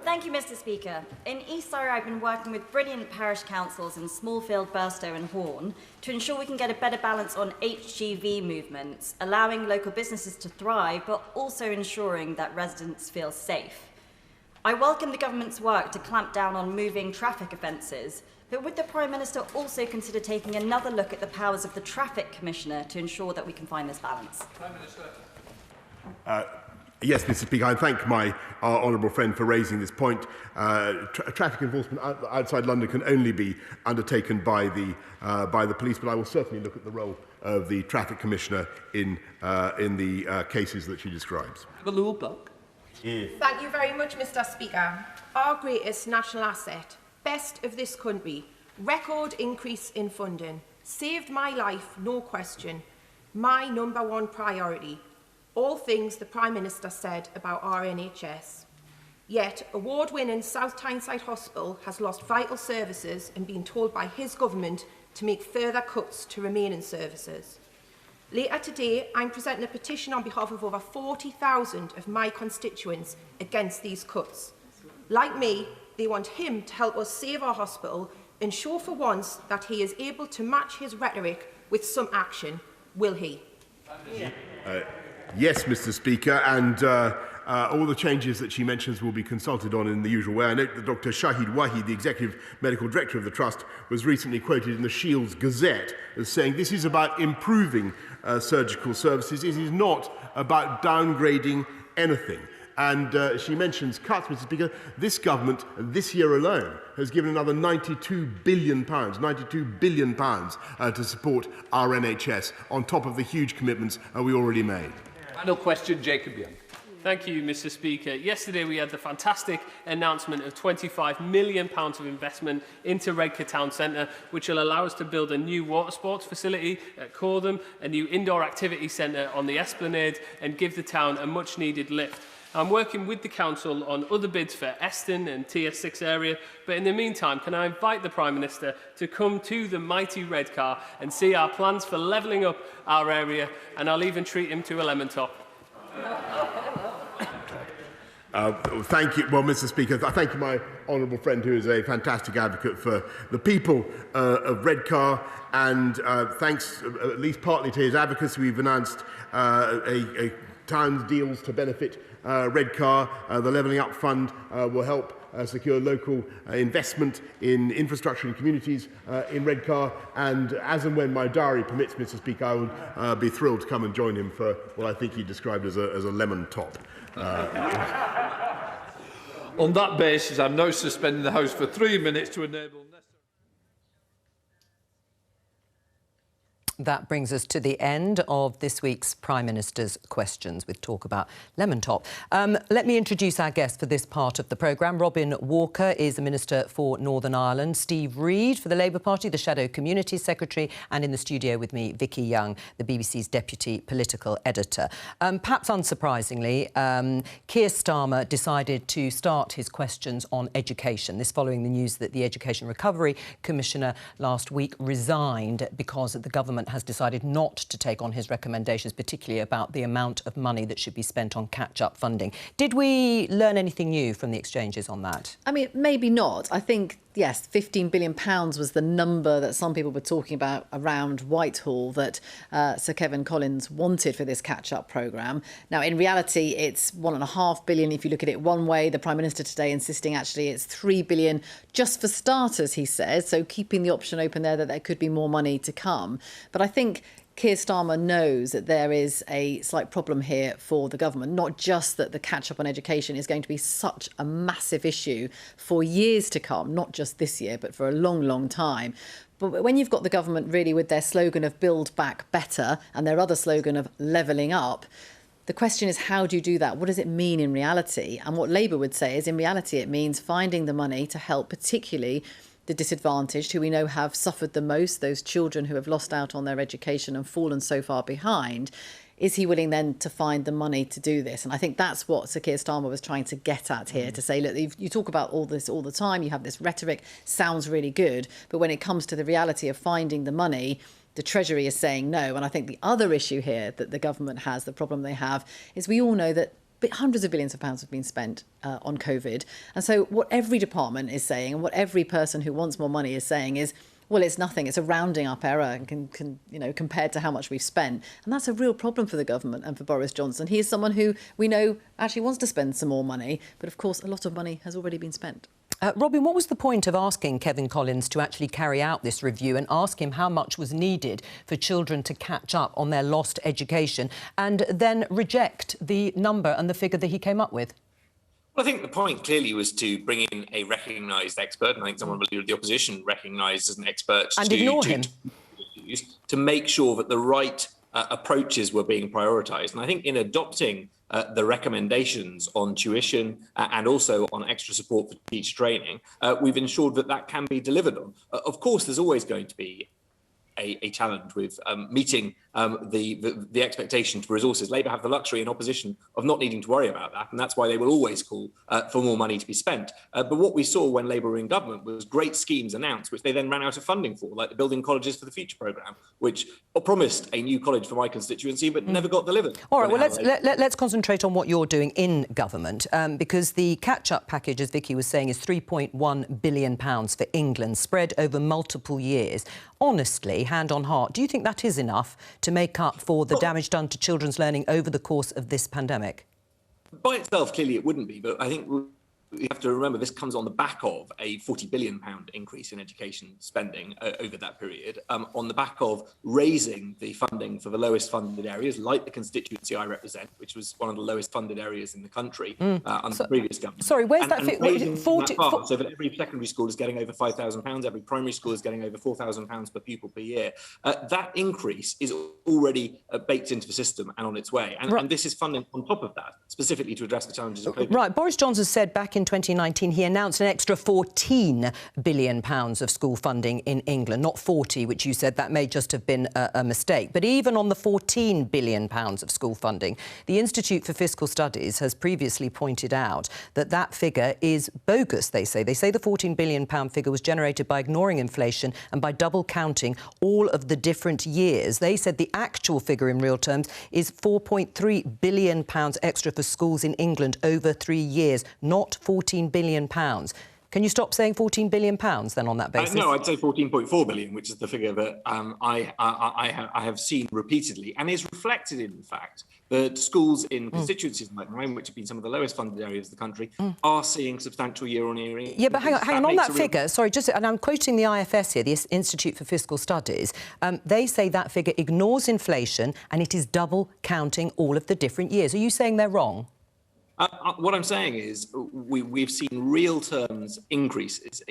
S8: Thank you, Mr. Speaker. In East Surrey, I've been working with brilliant parish councils in Smallfield, Burstow and Horn to ensure we can get a better balance on HGV movements, allowing local businesses to thrive, but also ensuring that residents feel safe. I welcome the government's work to clamp down on moving traffic offences, but would the Prime Minister also consider taking another look at the powers of the Traffic Commissioner to ensure that we can find this balance?
S14: Prime Minister.
S11: Yes, Mr. Speaker, I thank my honourable friend for raising this point. Traffic enforcement outside London can only be undertaken by the police, but I will certainly look at the role of the Traffic Commissioner in the cases that she describes.
S1: Thank you very much, Mr. Speaker. Our greatest national asset, best of this country, record increase in funding, saved my life, no question, my #1 priority. All things the Prime Minister said about our NHS. Yet, award-winning South Tyneside Hospital has lost vital services and been told by his government to make further cuts to remaining services. Later today, I'm presenting a petition on behalf of over 40,000 of my constituents against these cuts. Like me, they want him to help us save our hospital and show for once that he is able to match his rhetoric with some action. Will he?
S11: Yes, Mr. Speaker, and all the changes that she mentions will be consulted on in the usual way. I note that Dr. Shahid Wahid, the Executive Medical Director of the Trust, was recently quoted in the Shields Gazette as saying this is about improving surgical services. It is not about downgrading anything. And she mentions cuts, Mr. Speaker. This government, this year alone, has given another £92 billion to support our NHS, on top of the huge commitments we already made.
S9: Final question, Jacob Young.
S12: Thank you, Mr. Speaker. Yesterday we had the fantastic announcement of £25 million of investment into Redcar Town Centre, which will allow us to build a new water sports facility at Cortham, a new indoor activity centre on the Esplanade, and give the town a much-needed lift. I'm working with the Council on other bids for Eston and TS6 area, but in the meantime, can I invite the Prime Minister to come to the mighty Redcar and see our plans for levelling up our area, and I'll even treat him to a lemon top.
S11: Thank you. Well, Mr. Speaker, I thank you, my honourable friend, who is a fantastic advocate for the people of Redcar, and thanks at least partly to his advocacy, we've announced a town's deals to benefit Redcar. The Levelling Up Fund will help secure local investment in infrastructure and communities in Redcar, and as and when my diary permits, Mr. Speaker, I will be thrilled to come and join him for what I think he described as a lemon top.
S14: On that basis, I'm now suspending the House for 3 minutes to enable...
S13: That brings us to the end of this week's Prime Minister's Questions with talk about lemon top. Let me introduce our guest for this part of the programme. Robin Walker is the Minister for Northern Ireland. Steve Reid for the Labour Party, the Shadow Community Secretary. And in the studio with me, Vicki Young, the BBC's Deputy Political Editor. Perhaps unsurprisingly, Keir Starmer decided to start his questions on education. This following the news that the Education Recovery Commissioner last week resigned because the government has decided not to take on his recommendations, particularly about the amount of money that should be spent on catch-up funding. Did we learn anything new from the exchanges on that?
S15: I mean, maybe not. I think, yes, £15 billion was the number that some people were talking about around Whitehall that Sir Kevan Collins wanted for this catch-up programme. Now, in reality, it's £1.5 billion if you look at it one way. The Prime Minister today insisting actually it's £3 billion just for starters, he says, so keeping the option open there that there could be more money to come. But I think Keir Starmer knows that there is a slight problem here for the government, not just that the catch-up on education is going to be such a massive issue for years to come, not just this year, but for a long, long time. But when you've got the government really with their slogan of build back better and their other slogan of levelling up, the question is, how do you do that? What does it mean in reality? And what Labour would say is, in reality, it means finding the money to help particularly the disadvantaged, who we know have suffered the most, those children who have lost out on their education and fallen so far behind. Is he willing then to find the money to do this? And I think that's what Sir Keir Starmer was trying to get at here, to say, look, you talk about all this all the time, you have this rhetoric, sounds really good, but when it comes to the reality of finding the money, the Treasury is saying no. And I think the other issue here that the government has, the problem they have, is we all know that hundreds of billions of pounds have been spent on COVID. And so what every department is saying and what every person who wants more money is saying is, well, it's nothing. It's a rounding up error and compared to how much we've spent. And that's a real problem for the government and for Boris Johnson. He is someone who we know actually wants to spend some more money. But of course, a lot of money has already been spent.
S13: Robin, what was the point of asking Kevan Collins to actually carry out this review and ask him how much was needed for children to catch up on their lost education and then reject the number and the figure that he came up with?
S10: Well, I think the point clearly was to bring in a recognised expert, and I think someone of the opposition recognised as an expert
S13: and ignore him.
S10: To make sure that the right approaches were being prioritised. And I think in adopting the recommendations on tuition and also on extra support for teacher training, we've ensured that that can be delivered on. Of course, there's always going to be a challenge with meeting the expectation for resources. Labour have the luxury in opposition of not needing to worry about that, and that's why they will always call for more money to be spent. But what we saw when Labour were in government was great schemes announced, which they then ran out of funding for, like the Building Colleges for the Future programme, which promised a new college for my constituency but never got delivered.
S13: All right, well, let's concentrate on what you're doing in government, because the catch-up package, as Vicki was saying, is £3.1 billion for England, spread over multiple years. Honestly, hand on heart, do you think that is enough to make up for the damage done to children's learning over the course of this pandemic?
S10: By itself, clearly it wouldn't be, but I think we have to remember this comes on the back of a £40 billion increase in education spending over that period, on the back of raising the funding for the lowest funded areas, like the constituency I represent, which was one of the lowest funded areas in the country under the previous government.
S13: Sorry, where's that figure?
S10: So that every secondary school is getting over £5,000, every primary school is getting over £4,000 per pupil per year. That increase is already baked into the system and on its way. And this is funding on top of that, specifically to address the challenges of COVID.
S13: Right, Boris Johnson said back in 2019 he announced an extra £14 billion of school funding in England, not 40, which you said that may just have been a mistake. But even on the £14 billion of school funding, the Institute for Fiscal Studies has previously pointed out that that figure is bogus, they say. They say the £14 billion figure was generated by ignoring inflation and by double counting all of the different years. They said the actual figure in real terms is £4.3 billion extra for schools in England over 3 years, not £14 billion. Can you stop saying £14 billion then on that basis?
S10: No, I'd say 14.4 billion, which is the figure that I have seen repeatedly and is reflected in the fact that schools in constituencies like mine, which have been some of the lowest funded areas of the country, are seeing substantial year-on-year increases.
S13: Yeah, but hang on on that figure, sorry, and I'm quoting the IFS here, the Institute for Fiscal Studies, they say that figure ignores inflation and it is double counting all of the different years. Are you saying they're wrong?
S10: What I'm saying is we've seen real terms increases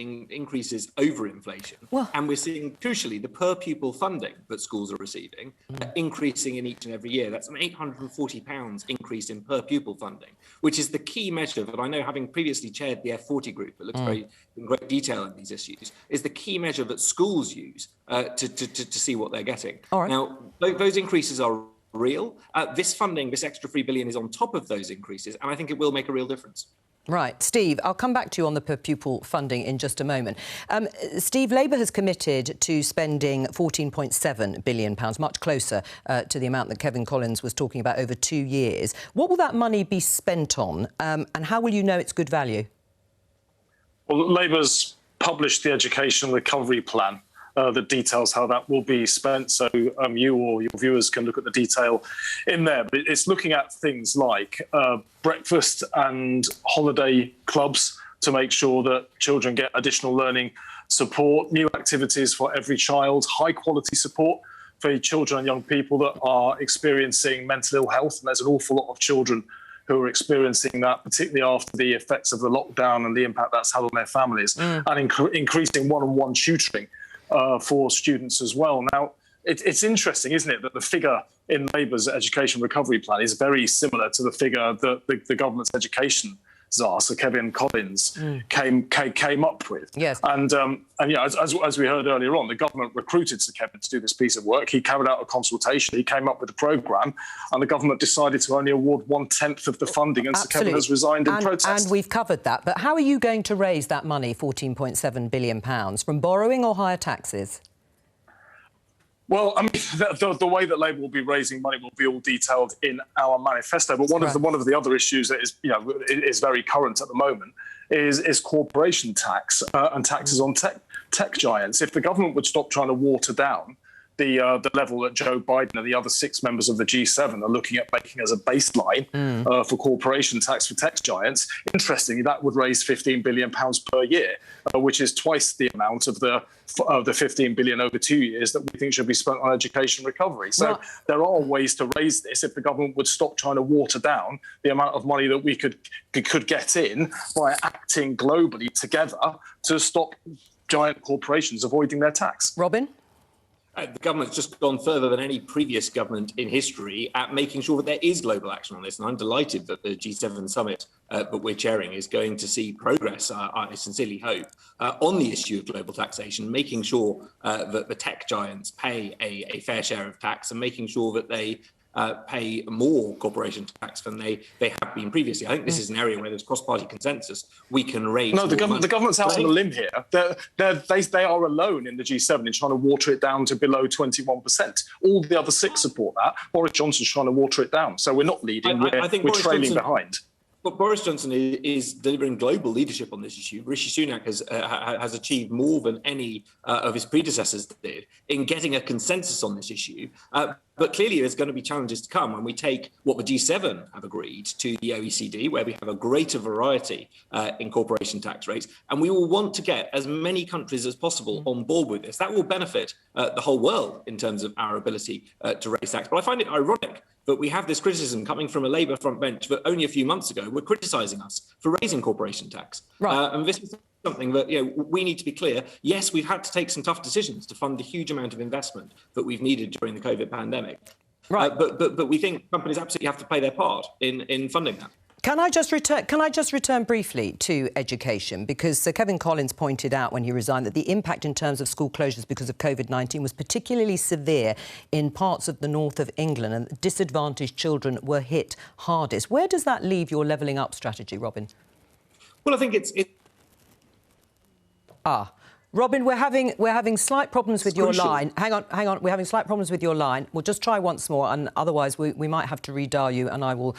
S10: over inflation. And we're seeing, crucially, the per pupil funding that schools are receiving increasing in each and every year. That's an £840 increase in per pupil funding, which is the key measure that I know, having previously chaired the F40 group that looks very in great detail at these issues, is the key measure that schools use to see what they're getting. Now, those increases are real. This funding, this extra £3 billion, is on top of those increases, and I think it will make a real difference.
S13: Right. Steve, I'll come back to you on the per-pupil funding in just a moment. Steve, Labour has committed to spending £14.7 billion, much closer to the amount that Kevan Collins was talking about over 2 years. What will that money be spent on, and how will you know it's good value?
S16: Well, Labour's published the Education Recovery Plan that details how that will be spent, so you or your viewers can look at the detail in there. But it's looking at things like breakfast and holiday clubs to make sure that children get additional learning support, new activities for every child, high-quality support for children and young people that are experiencing mental ill health. And there's an awful lot of children who are experiencing that, particularly after the effects of the lockdown and the impact that's had on their families, and increasing one-on-one tutoring for students as well. Now, it's interesting, isn't it, that the figure in Labour's Education Recovery Plan is very similar to the figure that the government's education czar, Sir Kevan Collins, came up with.
S13: Yes.
S16: And yeah, as we heard earlier on, the government recruited Sir Kevan to do this piece of work. He carried out a consultation. He came up with a programme, and the government decided to only award 1/10 of the funding, and Sir Kevan has resigned in protest.
S13: And we've covered that. But how are you going to raise that money, £14.7 billion, from borrowing or higher taxes?
S16: Well, I mean, the way that Labour will be raising money will be all detailed in our manifesto. But one of the other issues that is very current at the moment is corporation tax and taxes on tech giants. If the government would stop trying to water down the level that Joe Biden and the other 6 members of the G7 are looking at making as a baseline for corporation tax for tech giants. Interestingly, that would raise £15 billion per year, which is twice the amount of the 15 billion over 2 years that we think should be spent on education recovery. So there are ways to raise this if the government would stop trying to water down the amount of money that we could get in by acting globally together to stop giant corporations avoiding their tax.
S13: Robin?
S10: The government's just gone further than any previous government in history at making sure that there is global action on this. And I'm delighted that the G7 summit that we're chairing is going to see progress, I sincerely hope, on the issue of global taxation, making sure that the tech giants pay a fair share of tax and making sure that they pay more corporation tax than they have been previously. I think this is an area where there's cross-party consensus. We can raise.
S16: No, the government's out on a limb here. They are alone in the G7 in trying to water it down to below 21%. All the other 6 support that. Boris Johnson's trying to water it down. So we're not leading. I think we're trailing behind.
S10: But Boris Johnson is delivering global leadership on this issue. Rishi Sunak has achieved more than any of his predecessors did in getting a consensus on this issue. But clearly, there's going to be challenges to come when we take what the G7 have agreed to the OECD, where we have a greater variety in corporation tax rates. And we will want to get as many countries as possible on board with this. That will benefit the whole world in terms of our ability to raise tax. But I find it ironic that we have this criticism coming from a Labour front bench that only a few months ago were criticising us for raising corporation tax. Right. And this is something that we need to be clear. Yes, we've had to take some tough decisions to fund the huge amount of investment that we've needed during the COVID pandemic. Right. But we think companies absolutely have to play their part in funding that.
S13: Can I just return briefly to education? Because Sir Kevan Collins pointed out when he resigned that the impact in terms of school closures because of COVID-19 was particularly severe in parts of the north of England, and disadvantaged children were hit hardest. Where does that leave your levelling up strategy, Robin?
S10: Well, I think it's
S13: Robin, we're having slight problems with your line. Hang on. We're having slight problems with your line. We'll just try once more, and otherwise we might have to redial you, and I will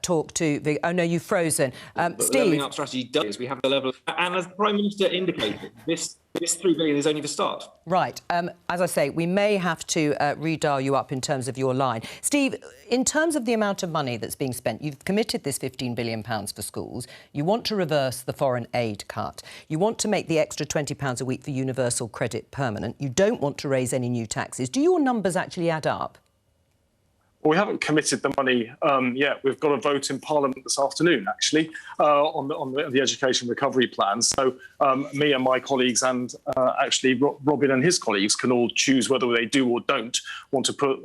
S13: talk to Vic. Oh, no, you've frozen. Steve.
S10: Levelling up strategy does. We have the level, and as the Prime Minister indicated, this 3 billion is only the start. Right.
S13: As I say, we may have to redial you up in terms of your line. Steve, in terms of the amount of money that's being spent, you've committed this £15 billion for schools. You want to reverse the foreign aid cut. You want to make the extra £20 a week for universal credit permanent. You don't want to raise any new taxes. Do your numbers actually add up?
S16: Well, we haven't committed the money yet. We've got a vote in Parliament this afternoon, actually, on the education recovery plan. So me and my colleagues and actually Robin and his colleagues can all choose whether they do or don't want to put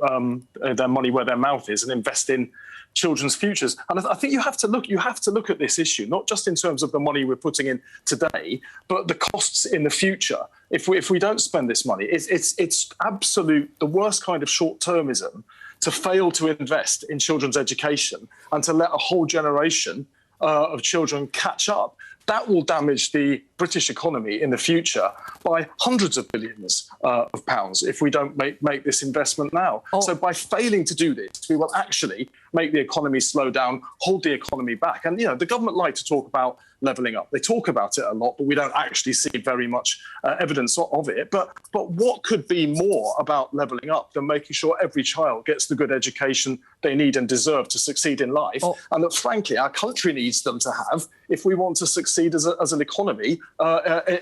S16: their money where their mouth is and invest in children's futures. And I think you have to look at this issue, not just in terms of the money we're putting in today, but the costs in the future. If we don't spend this money, it's absolute the worst kind of short-termism to fail to invest in children's education and to let a whole generation of children catch up. That will damage the British economy in the future by hundreds of billions of pounds if we don't make this investment now. So by failing to do this, we will actually make the economy slow down, hold the economy back. And, the government like to talk about levelling up. They talk about it a lot, but we don't actually see very much evidence of it. But what could be more about levelling up than making sure every child gets the good education they need and deserve to succeed in life, and that, frankly, our country needs them to have if we want to succeed as an economy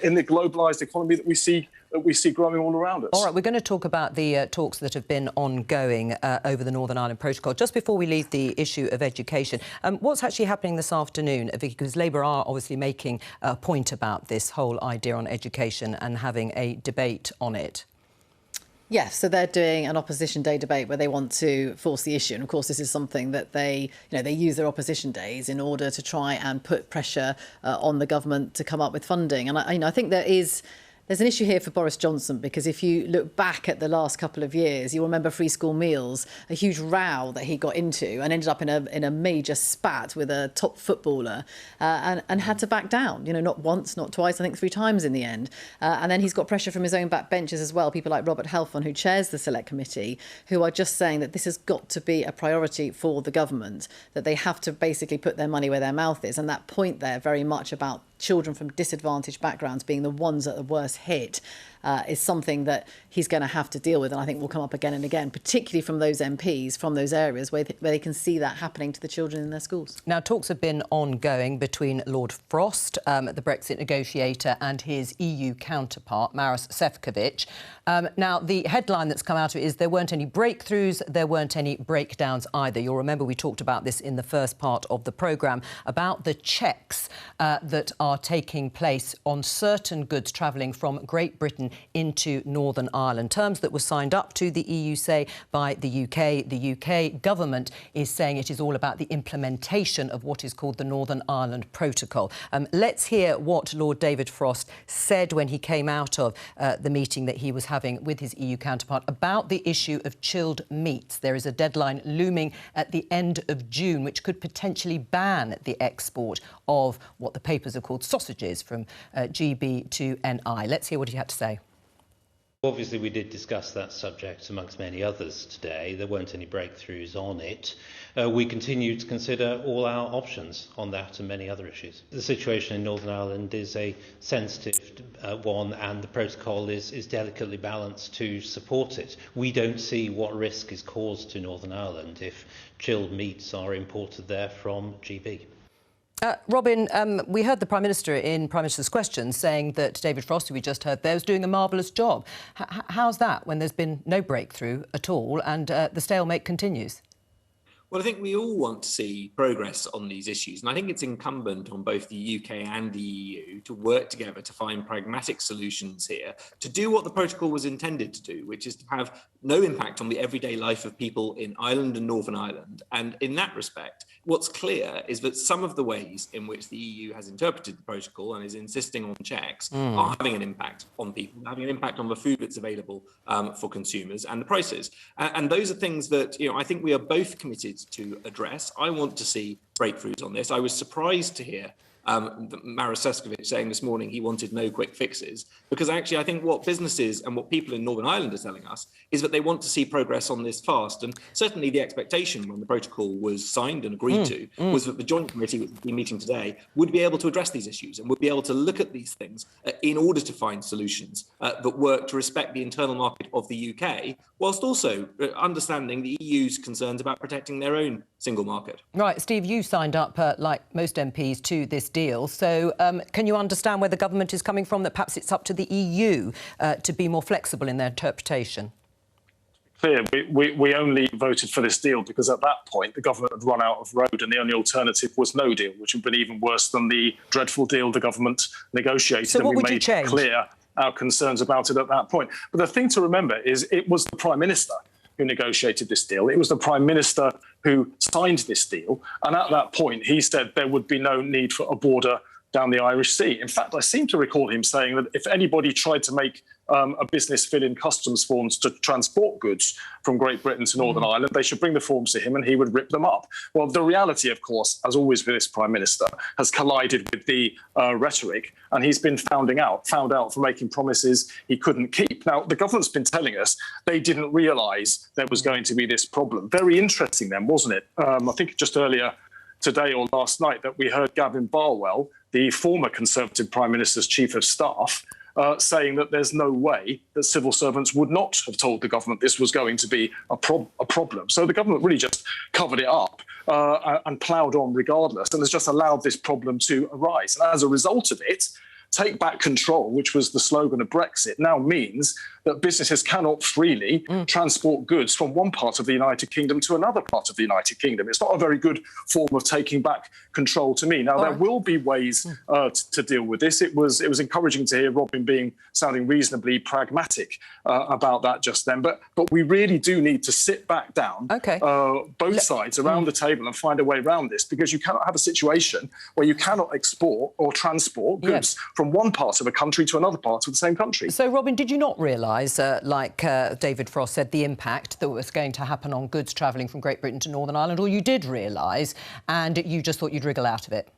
S16: in the globalised economy that we see growing all around us.
S13: All right, we're going to talk about the talks that have been ongoing over the Northern Ireland Protocol. Just before we leave the issue of education, what's actually happening this afternoon, Vicky? Because Labour are obviously making a point about this whole idea on education and having a debate on it.
S15: Yes, so they're doing an opposition day debate where they want to force the issue. And of course, this is something that they use their opposition days in order to try and put pressure on the government to come up with funding. And I think there's an issue here for Boris Johnson, because if you look back at the last couple of years, you'll remember free school meals, a huge row that he got into and ended up in a major spat with a top footballer and had to back down, not once, not twice, I think 3 times in the end. And then he's got pressure from his own backbenchers as well, people like Robert Halfon, who chairs the Select Committee, who are just saying that this has got to be a priority for the government, that they have to basically put their money where their mouth is. And that point there very much about children from disadvantaged backgrounds being the ones that are worst hit. is something that he's going to have to deal with, and I think will come up again and again, particularly from those MPs from those areas where they can see that happening to the children in their schools.
S13: Now, talks have been ongoing between Lord Frost, the Brexit negotiator, and his EU counterpart, Maros Sefcovic. Now, the headline that's come out of it is there weren't any breakthroughs, there weren't any breakdowns either. You'll remember we talked about this in the first part of the programme, about the checks that are taking place on certain goods travelling from Great Britain into Northern Ireland. Terms that were signed up to, the EU say, by the UK. The UK government is saying it is all about the implementation of what is called the Northern Ireland Protocol. Let's hear what Lord David Frost said when he came out of the meeting that he was having with his EU counterpart about the issue of chilled meats. There is a deadline looming at the end of June, which could potentially ban the export of what the papers have called sausages from GB to NI. Let's hear what he had to say.
S17: Obviously, we did discuss that subject amongst many others today. There weren't any breakthroughs on it. We continue to consider all our options on that and many other issues. The situation in Northern Ireland is a sensitive one, and the protocol is delicately balanced to support it. We don't see what risk is caused to Northern Ireland if chilled meats are imported there from GB.
S13: Robin, we heard the Prime Minister in Prime Minister's Questions saying that David Frost, who we just heard there, was doing a marvellous job. How's that when there's been no breakthrough at all and the stalemate continues?
S10: Well, I think we all want to see progress on these issues, and I think it's incumbent on both the UK and the EU to work together to find pragmatic solutions here, to do what the protocol was intended to do, which is to have no impact on the everyday life of people in Ireland and Northern Ireland. And in that respect, what's clear is that some of the ways in which the EU has interpreted the protocol and is insisting on checks are having an impact on people, having an impact on the food that's available for consumers and the prices. And those are things that, I think we are both committed to address. I want to see breakthroughs on this. I was surprised to hear Maros Sefcovic saying this morning he wanted no quick fixes, because actually I think what businesses and what people in Northern Ireland are telling us is that they want to see progress on this fast. And certainly the expectation when the protocol was signed and agreed to was that the Joint Committee, which will be meeting today, would be able to address these issues and would be able to look at these things in order to find solutions that work to respect the internal market of the UK, whilst also understanding the EU's concerns about protecting their own single market.
S13: Right, Steve, you signed up, like most MPs, to this deal. So can you understand where the government is coming from, that perhaps it's up to the EU to be more flexible in their interpretation?
S16: Clear, we only voted for this deal because at that point the government had run out of road and the only alternative was no deal, which would have been even worse than the dreadful deal the government negotiated.
S13: So
S16: and we made clear our concerns about it at that point. But the thing to remember is it was the Prime Minister who negotiated this deal. It was the Prime Minister who signed this deal. And at that point, he said there would be no need for a border down the Irish Sea. In fact, I seem to recall him saying that if anybody tried to make a business fill in customs forms to transport goods from Great Britain to Northern Ireland, they should bring the forms to him and he would rip them up. Well, the reality, of course, as always with this Prime Minister, has collided with the rhetoric, and he's been found out for making promises he couldn't keep. Now, the government's been telling us they didn't realise there was going to be this problem. Very interesting then, wasn't it? I think just earlier today or last night that we heard Gavin Barwell, the former Conservative Prime Minister's Chief of Staff, saying that there's no way that civil servants would not have told the government this was going to be a problem. So the government really just covered it up and ploughed on regardless, and has just allowed this problem to arise. And as a result of it, Take Back Control, which was the slogan of Brexit, now means that businesses cannot freely transport goods from one part of the United Kingdom to another part of the United Kingdom. It's not a very good form of taking back control to me. Now, there will be ways to deal with this. It was encouraging to hear Robin sounding reasonably pragmatic about that just then. But we really do need to sit back down, both sides around the table, and find a way around this, because you cannot have a situation where you cannot export or transport goods from one part of a country to another part of the same country.
S13: So, Robin, did you not realise, like David Frost said, the impact that was going to happen on goods travelling from Great Britain to Northern Ireland, or you did realise and you just thought you'd wriggle out of it?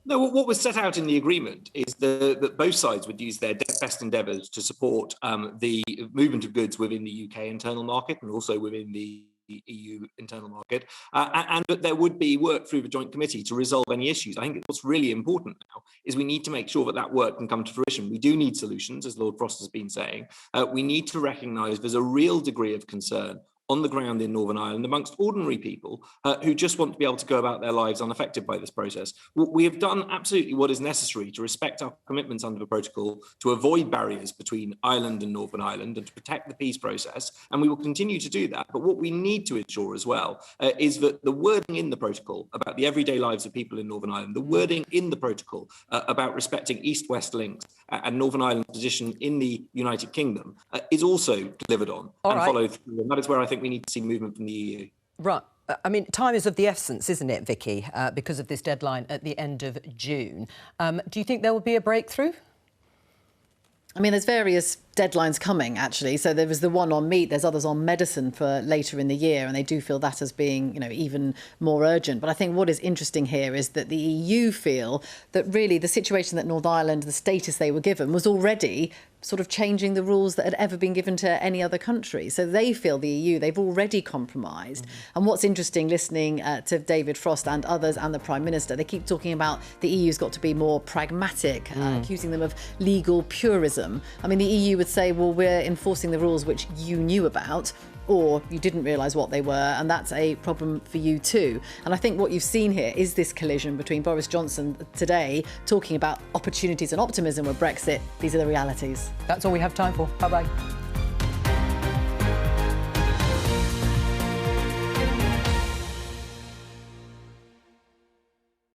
S10: No, what was set out in the agreement is that both sides would use their best endeavours to support the movement of goods within the UK internal market and also within the the EU internal market, and that there would be work through the joint committee to resolve any issues. I think what's really important now is we need to make sure that that work can come to fruition. We do need solutions, as Lord Frost has been saying. We need to recognise there's a real degree of concern on the ground in Northern Ireland amongst ordinary people who just want to be able to go about their lives unaffected by this process. We have done absolutely what is necessary to respect our commitments under the protocol, to avoid barriers between Ireland and Northern Ireland and to protect the peace process, and we will continue to do that. But what we need to ensure as well is that the wording in the protocol about the everyday lives of people in Northern Ireland, the wording in the protocol about respecting East-West links and Northern Ireland's position in the United Kingdom is also delivered on and followed through. And that is where I think we need to see movement from the EU.
S13: Right. I mean, time is of the essence, isn't it, Vicki, because of this deadline at the end of June. Do you think there will be a breakthrough?
S15: I mean, there's various deadlines coming, actually. So there was the one on meat, there's others on medicine for later in the year, and they do feel that as being, even more urgent. But I think what is interesting here is that the EU feel that really the situation that Northern Ireland, the status they were given, was already sort of changing the rules that had ever been given to any other country. So they feel the EU, they've already compromised. And what's interesting, listening to David Frost and others and the Prime Minister, they keep talking about the EU's got to be more pragmatic, accusing them of legal purism. I mean, the EU would say, well, we're enforcing the rules which you knew about, or you didn't realise what they were, and that's a problem for you too. And I think what you've seen here is this collision between Boris Johnson today talking about opportunities and optimism with Brexit. These are the realities.
S13: That's all we have time for. Bye-bye.